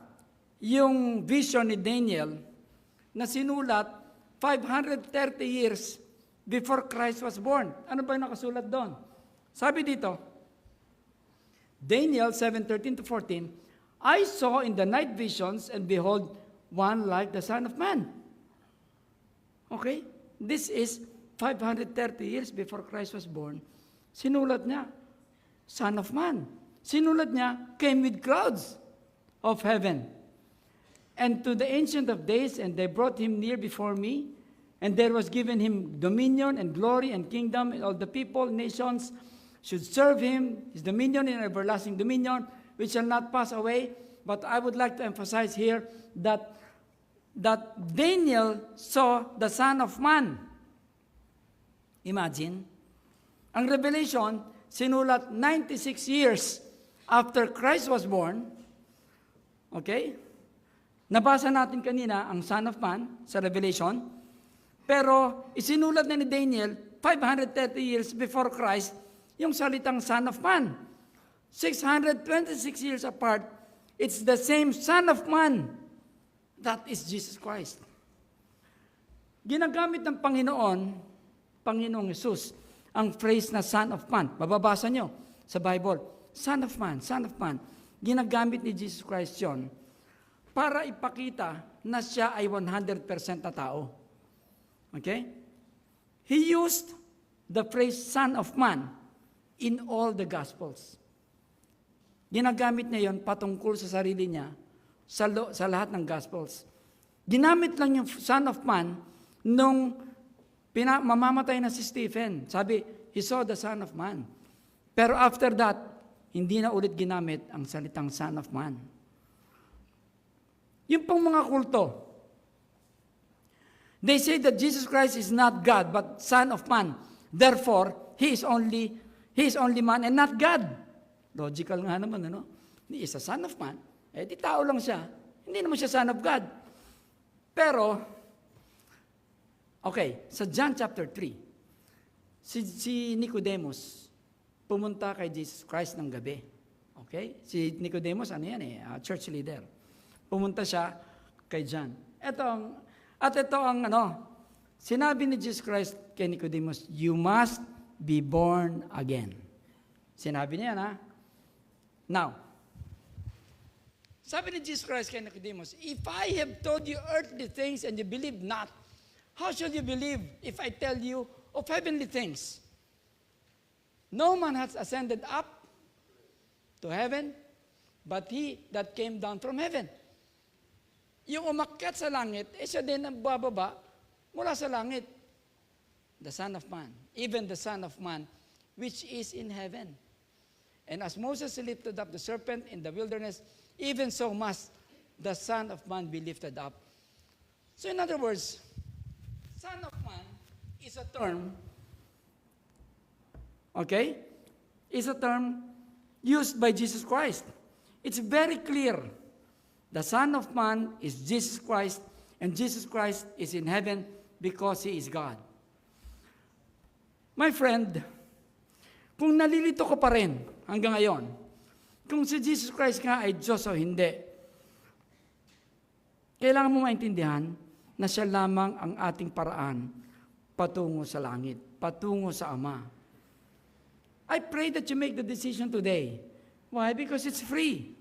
yung vision ni Daniel na sinulat 530 years before Christ was born. Ano ba yung nakasulat doon? Sabi dito, Daniel 7:13 to 14, I saw in the night visions, and behold, one like the Son of Man. Okay? This is 530 years before Christ was born. Sinulat niya, Son of Man. Sinulat niya, came with clouds of heaven. And to the Ancient of Days, and they brought him near before me, and there was given him dominion and glory and kingdom, and all the people, nations, should serve him, his dominion and everlasting dominion, which shall not pass away. But I would like to emphasize here that Daniel saw the Son of Man. Imagine, ang Revelation, sinulat 96 years after Christ was born. Okay? Nabasa natin kanina ang Son of Man sa Revelation. Pero isinulat na ni Daniel 530 years before Christ yung salitang Son of Man. 626 years apart, it's the same Son of Man. That is Jesus Christ. Ginagamit ng Panginoong Jesus, ang phrase na Son of Man. Mababasa nyo sa Bible, Son of Man, Son of Man. Ginagamit ni Jesus Christ yon para ipakita na siya ay 100% na tao. Okay? He used the phrase Son of Man in all the Gospels. Ginagamit niya yon patungkol sa sarili niya sa lahat ng Gospels. Ginamit lang yung Son of Man nung mamamatay na si Stephen. Sabi, he saw the Son of Man. Pero after that, hindi na ulit ginamit ang salitang Son of Man. Yung pong mga kulto, they say that Jesus Christ is not God, but Son of Man. Therefore, He is only man and not God. Logical nga naman, ano? He is a Son of Man. Di tao lang siya. Hindi naman siya Son of God. Pero, okay, sa John chapter 3, si Nicodemus pumunta kay Jesus Christ ng gabi. Okay? Si Nicodemus, church leader. Pumunta siya kay John. Ito ang sinabi ni Jesus Christ kay Nicodemus, you must be born again. Sinabi niya na. Now, sabi ni Jesus Christ kay Nicodemus, if I have told you earthly things and you believe not, how shall you believe if I tell you of heavenly things? No man has ascended up to heaven, but he that came down from heaven. Yung umakyat sa langit, siya din ang bababa mula sa langit. The Son of Man, even the Son of Man, which is in heaven. And as Moses lifted up the serpent in the wilderness, even so must the Son of Man be lifted up. So in other words, Son of Man is a term, okay? Is a term used by Jesus Christ. It's very clear. The Son of Man is Jesus Christ, and Jesus Christ is in heaven because He is God. My friend, kung nalilito ka pa rin hanggang ngayon, kung si Jesus Christ nga ay Diyos o hindi, kailangan mo maintindihan na siya lamang ang ating paraan patungo sa langit, patungo sa Ama. I pray that you make the decision today. Why? Because it's free.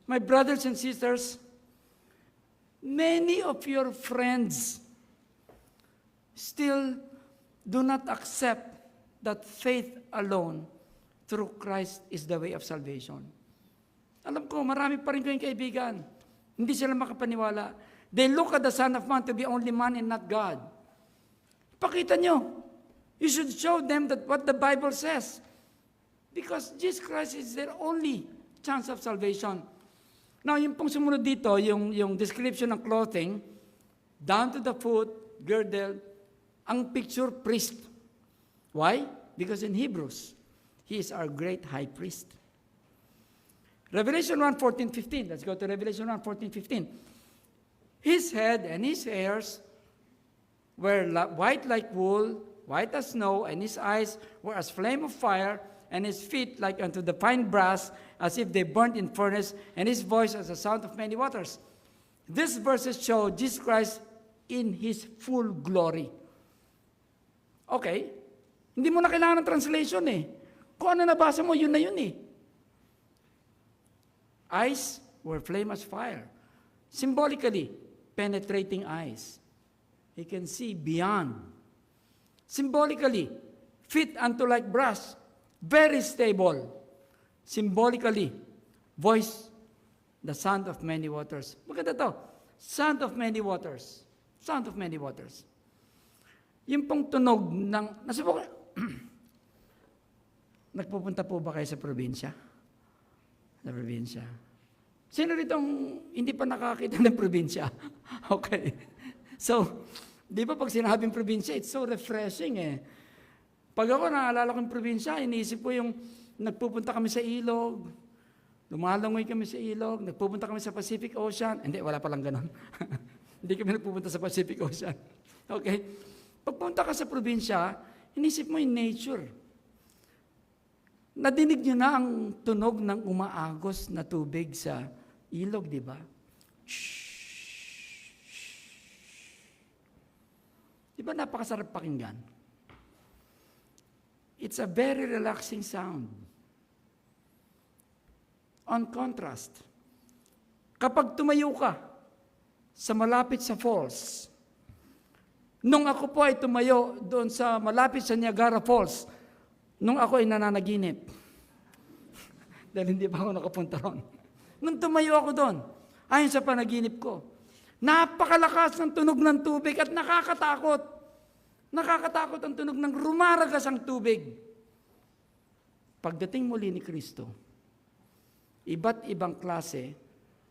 My brothers and sisters, many of your friends still do not accept that faith alone through Christ is the way of salvation. Alam ko, marami pa rin kayong kaibigan. Hindi sila makapaniwala. They look at the Son of Man to be only man and not God. Pakita nyo. You should show them that what the Bible says. Because Jesus Christ is their only chance of salvation. Now, yung pong sumunod dito, yung description ng clothing, down to the foot, girdle, ang picture priest. Why? Because in Hebrews, He is our great high priest. Revelation 1:14-15. Let's go to Revelation 1:14-15. His head and his hairs were white like wool, white as snow, and his eyes were as flame of fire, and his feet like unto the fine brass, as if they burnt in furnace, and his voice as the sound of many waters. These verses show Jesus Christ in His full glory. Okay, hindi mo na kailangan ng translation eh. Kung ano nabasa mo, yun na yun eh. Eyes were flame as fire. Symbolically, penetrating eyes. He can see beyond. Symbolically, feet unto like brass. Very stable. Symbolically, voice, the sound of many waters. Maganda to. Sound of many waters. Sound of many waters. Yung pong tunog ng... Nasubukan. Nagpupunta po ba kayo sa probinsya? Sa probinsya. Sino rito hindi pa nakakita ng probinsya? Okay. So, di ba pag sinabing probinsya, it's so refreshing eh. Pag ako naalala ko yung probinsya, iniisip ko yung nagpupunta kami sa ilog, lumalangoy kami sa ilog, nagpupunta kami sa Pacific Ocean. Hindi, wala palang ganon. Hindi kami nagpupunta sa Pacific Ocean. Okay? Pagpunta ka sa probinsya, inisip mo yung nature. Nadinig nyo na ang tunog ng umaagos na tubig sa ilog, di ba? Di ba napakasarap pakinggan? It's a very relaxing sound. On contrast, kapag tumayo ka sa malapit sa falls, nung ako po ay tumayo doon sa malapit sa Niagara Falls, nung ako ay nananaginip, dahil hindi pa ako nakapunta ron. Nung tumayo ako doon, ayon sa panaginip ko, napakalakas ng tunog ng tubig at nakakatakot. Nakakatakot ang tunog ng rumaragas ang tubig. Pagdating muli ni Kristo, iba't ibang klase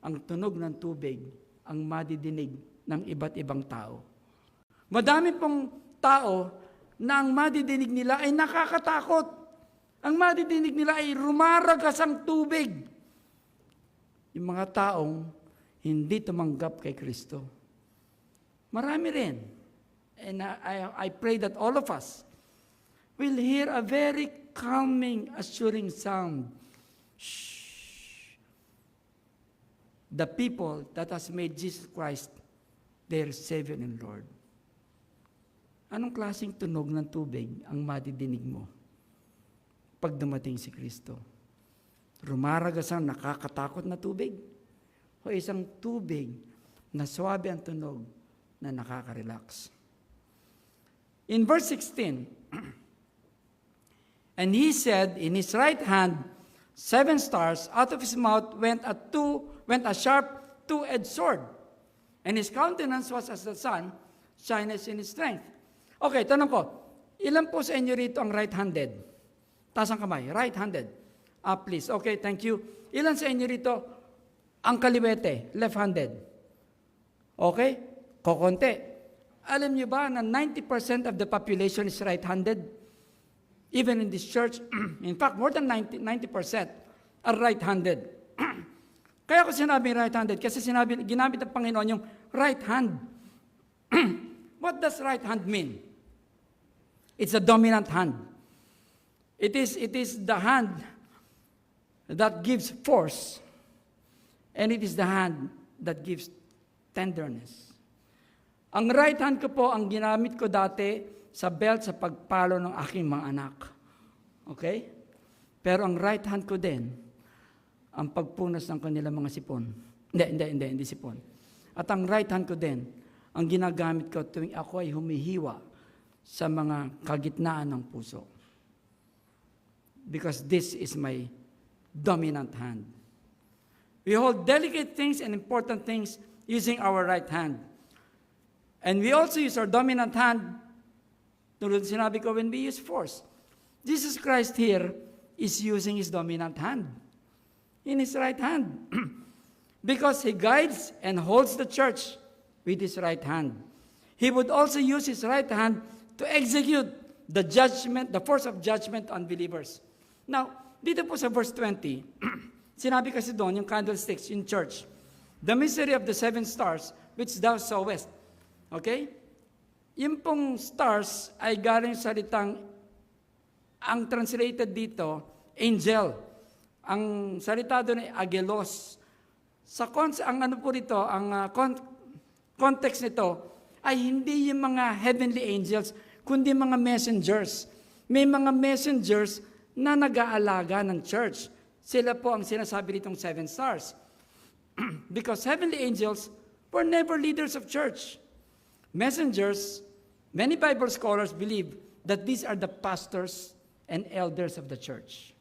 ang tunog ng tubig ang madidinig ng iba't ibang tao. Madami pong tao na ang madidinig nila ay nakakatakot. Ang madidinig nila ay rumaragas ang tubig. Yung mga taong hindi tumanggap kay Kristo. Marami rin. And I pray that all of us will hear a very calming, assuring sound. Shh. The people that has made Jesus Christ their Savior and Lord. Anong klaseng tunog ng tubig ang madidinig mo pag dumating si Kristo? Rumaragas ang nakakatakot na tubig? O isang tubig na swabe ang tunog na nakaka-relax? In verse 16, and he said, in his right hand, 7 stars, out of his mouth went a sharp two-edged sword, and his countenance was as the sun, shines in his strength. Okay, tanong ko, ilan po sa inyo rito ang right-handed? Taas ang kamay, right-handed. Please, okay, thank you. Ilan sa inyo rito ang kaliwete, left-handed? Okay, kokonti. Alam niyo ba na 90% of the population is right-handed? Even in this church, in fact, more than 90% are right-handed. Kaya ako sinabi right-handed, kasi ginamit ng Panginoon yung right hand. What does right hand mean? It's a dominant hand. It is the hand that gives force, and it is the hand that gives tenderness. Ang right hand ko po, ang ginamit ko dati sa belt sa pagpalo ng aking mga anak. Okay? Pero ang right hand ko din, ang pagpunas ng kanilang mga sipon. Hindi sipon. At ang right hand ko din, ang ginagamit ko tuwing ako ay humihiwa sa mga kagitnaan ng puso. Because this is my dominant hand. We hold delicate things and important things using our right hand. And we also use our dominant hand, tulad sinabi ko, when we use force. Jesus Christ here is using His dominant hand. In His right hand. Because He guides and holds the church with His right hand. He would also use His right hand to execute the judgment, the force of judgment on believers. Now, dito po sa verse 20, sinabi kasi doon, yung candlesticks, yung church, the mystery of the 7 stars, which thou sawest. Okay? yung pong stars ay galing sa salitang, ang translated dito, angel. Ang salita doon ay agelos. Ang ano po dito, ang context nito ay hindi yung mga heavenly angels, kundi mga messengers. May mga messengers na nag-aalaga ng church. Sila po ang sinasabi nitong 7 stars. Because heavenly angels were never leaders of church. Messengers, many Bible scholars believe that these are the pastors and elders of the church.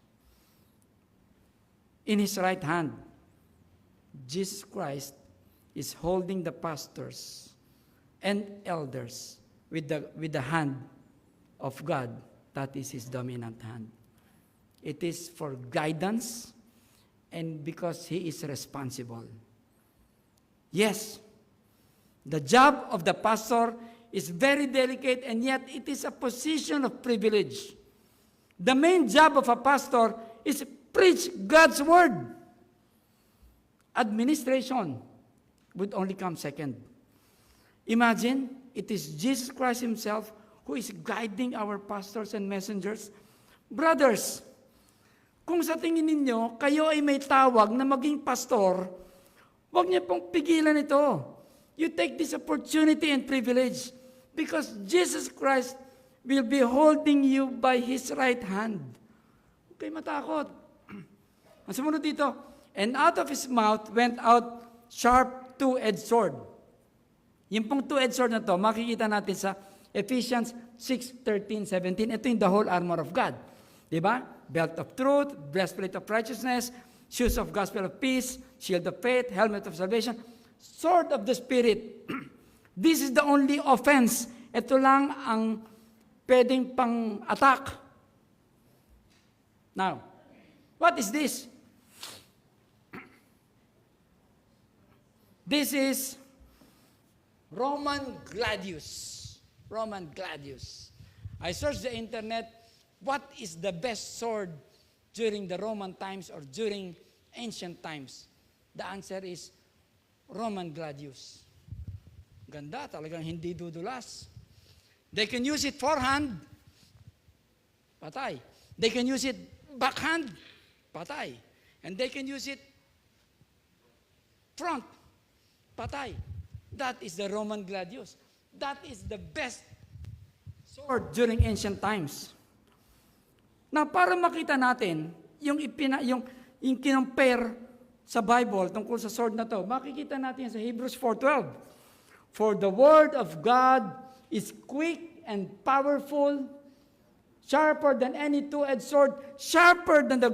In his right hand, Jesus Christ is holding the pastors and elders with the hand of God. That is his dominant hand. It is for guidance and because he is responsible. Yes, the job of the pastor is very delicate, and yet it is a position of privilege. The main job of a pastor is preach God's word. Administration would only come second. Imagine, it is Jesus Christ himself who is guiding our pastors and messengers. Brothers, kung sa tingin ninyo, kayo ay may tawag na maging pastor, huwag niyo pong pigilan ito. You take this opportunity and privilege because Jesus Christ will be holding you by His right hand. Huwag kayo matakot. Ang sumunod dito, and out of His mouth went out sharp two-edged sword. Yung pong two-edged sword na to, makikita natin sa Ephesians 6:13-17. Ito yung the whole armor of God. Diba? Belt of truth, breastplate of righteousness, shoes of gospel of peace, shield of faith, helmet of salvation, sword of the Spirit. This is the only offense. Ito lang ang pwedeng pang-attack. Now, what is this? This is Roman gladius. Roman gladius. I searched the internet, what is the best sword during the Roman times or during ancient times? The answer is Roman gladius. Ganda, talagang hindi dudulas. They can use it forehand, patay. They can use it backhand, patay. And they can use it front, patay. That is the Roman gladius. That is the best sword during ancient times. Now, para makita natin yung kinumpare sa Bible tungkol sa sword na to, makikita natin sa Hebrews 4:12. For the word of God is quick and powerful, sharper than any two-edged sword, sharper than the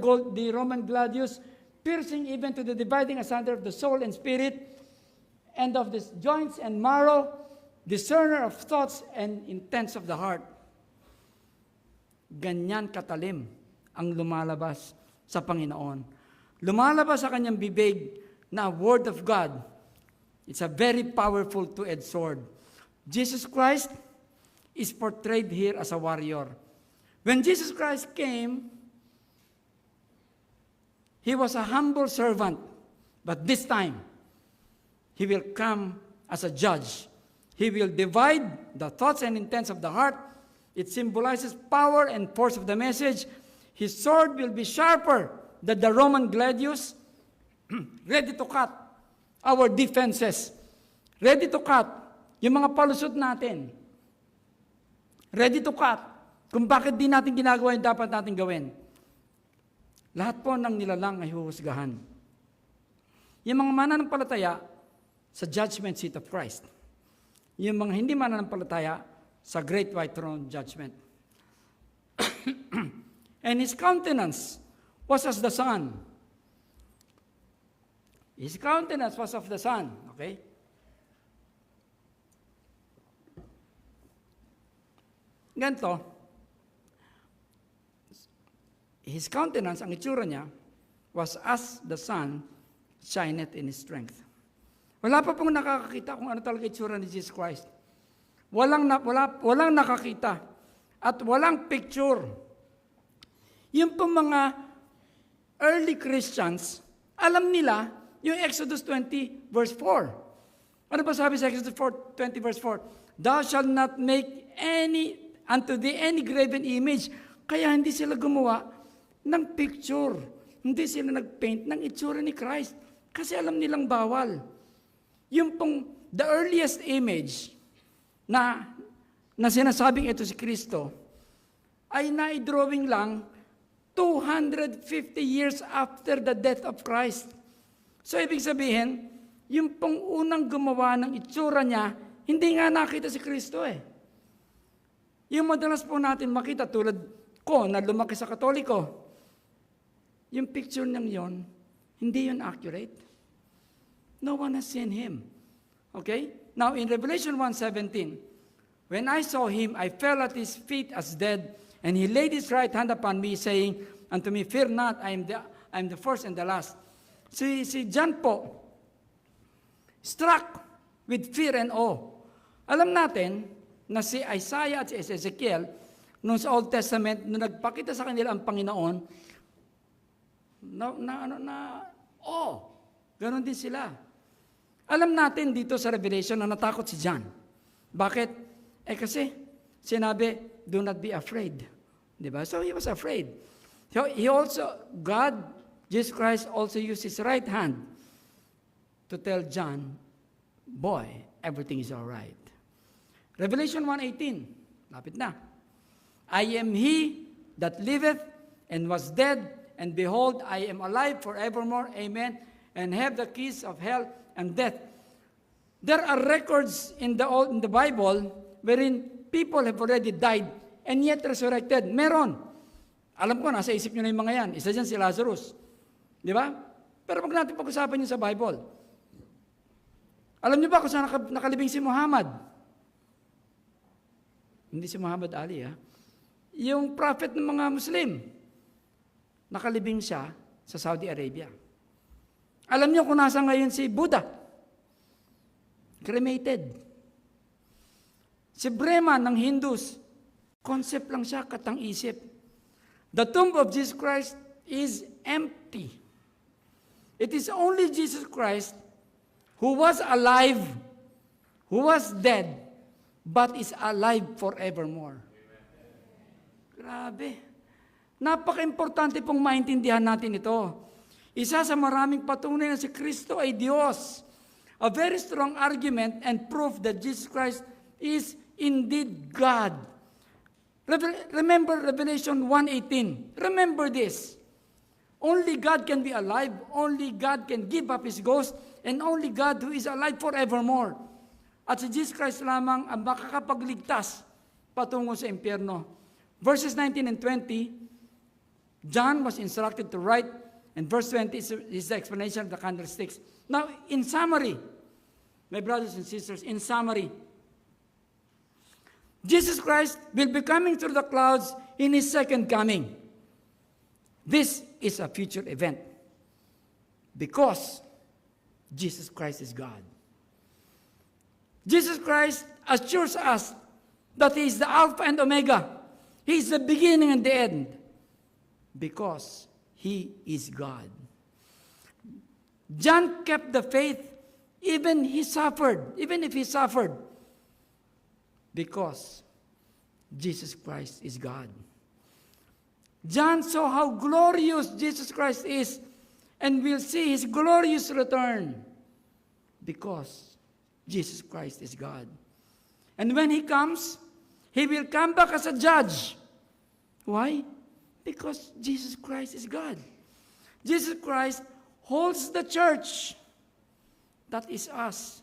Roman gladius, piercing even to the dividing asunder of the soul and spirit, and of the joints and marrow, discerner of thoughts and intents of the heart. Ganyan katalim ang lumalabas sa Panginoon. Lumalabas sa kanyang bibig na word of God. It's a very powerful two-edged sword. Jesus Christ is portrayed here as a warrior. When Jesus Christ came, He was a humble servant, but this time, He will come as a judge. He will divide the thoughts and intents of the heart. It symbolizes power and force of the message. His sword will be sharper than the Roman gladius, ready to cut our defenses, ready to cut yung mga palusot natin, ready to cut kung bakit di natin ginagawa yung dapat natin gawin. Lahat po ng nilalang ay huhusgahan. Yung mga mananampalataya sa judgment seat of Christ. Yung mga hindi mananampalataya sa great white throne judgment. And his countenance was as the sun. His countenance was of the sun. Okay? Ganito. His countenance, ang itsura niya, was as the sun shineth in his strength. Wala pa pong nakakakita kung ano talaga itsura ni Jesus Christ. Walang nakakita at walang picture. Yung pong mga early Christians, alam nila yung Exodus 20 verse 4. Ano ba sabi sa Exodus 20 verse 4? thou shalt not make unto thee any graven image. Kaya hindi sila gumawa ng picture. Hindi sila nagpaint ng itsura ni Christ. Kasi alam nilang bawal. Yung pong the earliest image na sinasabing ito si Kristo ay na-drawing lang 250 years after the death of Christ. So ibig sabihin, yung pong unang gumawa ng itsura niya, hindi nga nakita si Kristo eh. Yung madalas po natin makita tulad ko na lumaki sa Katoliko, yung picture niyang yon, hindi yun accurate. No one has seen him. Okay? Now in Revelation 1:17, when I saw him, I fell at his feet as dead, and he laid his right hand upon me, saying unto me, fear not, I am the first and the last. Si John po, struck with fear and awe. Alam natin na si Isaiah at si Ezekiel, nung sa Old Testament, nung nagpakita sa kanila ang Panginoon, ganon din sila. Alam natin dito sa Revelation na natakot si John. Bakit? Kasi sinabi, do not be afraid. Diba? So he was afraid. So God, Jesus Christ also used his right hand to tell John, boy, everything is all right. Revelation 1:18, lapit na. I am he that liveth and was dead, and behold, I am alive forevermore, amen, and have the keys of hell and death. There are records in the Bible wherein people have already died and yet resurrected. Meron. Alam ko, nasa isip nyo na yung mga yan. Isa dyan si Lazarus. Di ba? Pero pag natin pag-usapan nyo sa Bible, alam nyo ba kung saan nakalibing si Muhammad? Hindi si Muhammad Ali, ha? Yung prophet ng mga Muslim, nakalibing siya sa Saudi Arabia. Alam nyo kung nasa ngayon si Buddha? Cremated. Si Brahma ng Hindus, concept lang siya, katang-isip. The tomb of Jesus Christ is empty. It is only Jesus Christ who was alive, who was dead, but is alive forevermore. Grabe. Napaka-importante pong maintindihan natin ito. Isa sa maraming patunay na si Kristo ay Diyos. A very strong argument and proof that Jesus Christ is indeed God. Remember Revelation 1:18. Remember this. Only God can be alive. Only God can give up His ghost. And only God who is alive forevermore. At si Jesus Christ lamang ang makakapagligtas patungo sa impyerno. Verses 19 and 20, John was instructed to write, and verse 20 is the explanation of the candlesticks. Now, in summary, my brothers and sisters, in summary, Jesus Christ will be coming through the clouds in His second coming. This is a future event because Jesus Christ is God. Jesus Christ assures us that He is the Alpha and Omega. He is the beginning and the end because He is God. John kept the faith even if he suffered, because Jesus Christ is God. John saw how glorious Jesus Christ is and will see His glorious return because Jesus Christ is God. And when He comes, He will come back as a judge. Why? Because Jesus Christ is God. Jesus Christ holds the church. That is us.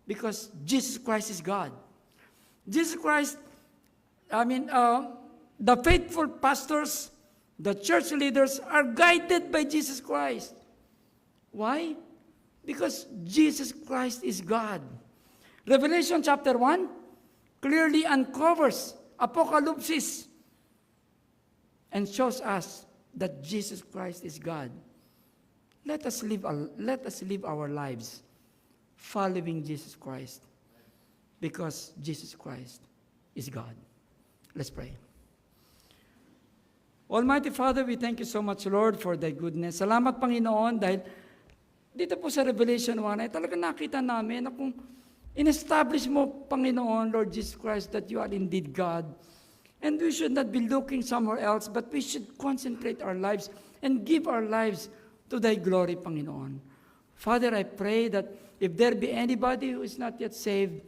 Because Jesus Christ is God. Jesus Christ, the faithful pastors, the church leaders are guided by Jesus Christ. Why? Because Jesus Christ is God. Revelation chapter 1 clearly uncovers apocalypse and shows us that Jesus Christ is God. Let us live our lives following Jesus Christ because Jesus Christ is God. Let's pray. Almighty Father, we thank you so much, Lord, for thy goodness. Salamat, Panginoon, dahil dito po sa Revelation 1 ay talaga nakita namin na kung In-establish mo, Panginoon, Lord Jesus Christ, that you are indeed God. And we should not be looking somewhere else, but we should concentrate our lives and give our lives to thy glory, Panginoon. Father, I pray that if there be anybody who is not yet saved,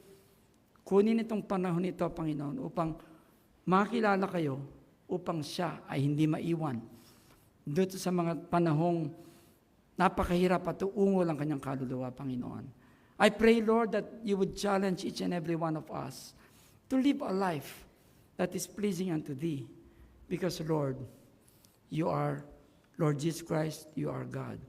kunin itong panahon nito, Panginoon, upang makilala kayo, upang siya ay hindi maiwan dito sa mga panahong napakahirap at uungo lang kanyang kaluluwa, Panginoon. I pray, Lord, that you would challenge each and every one of us to live a life that is pleasing unto Thee. Because, Lord, you are, Lord Jesus Christ, you are God.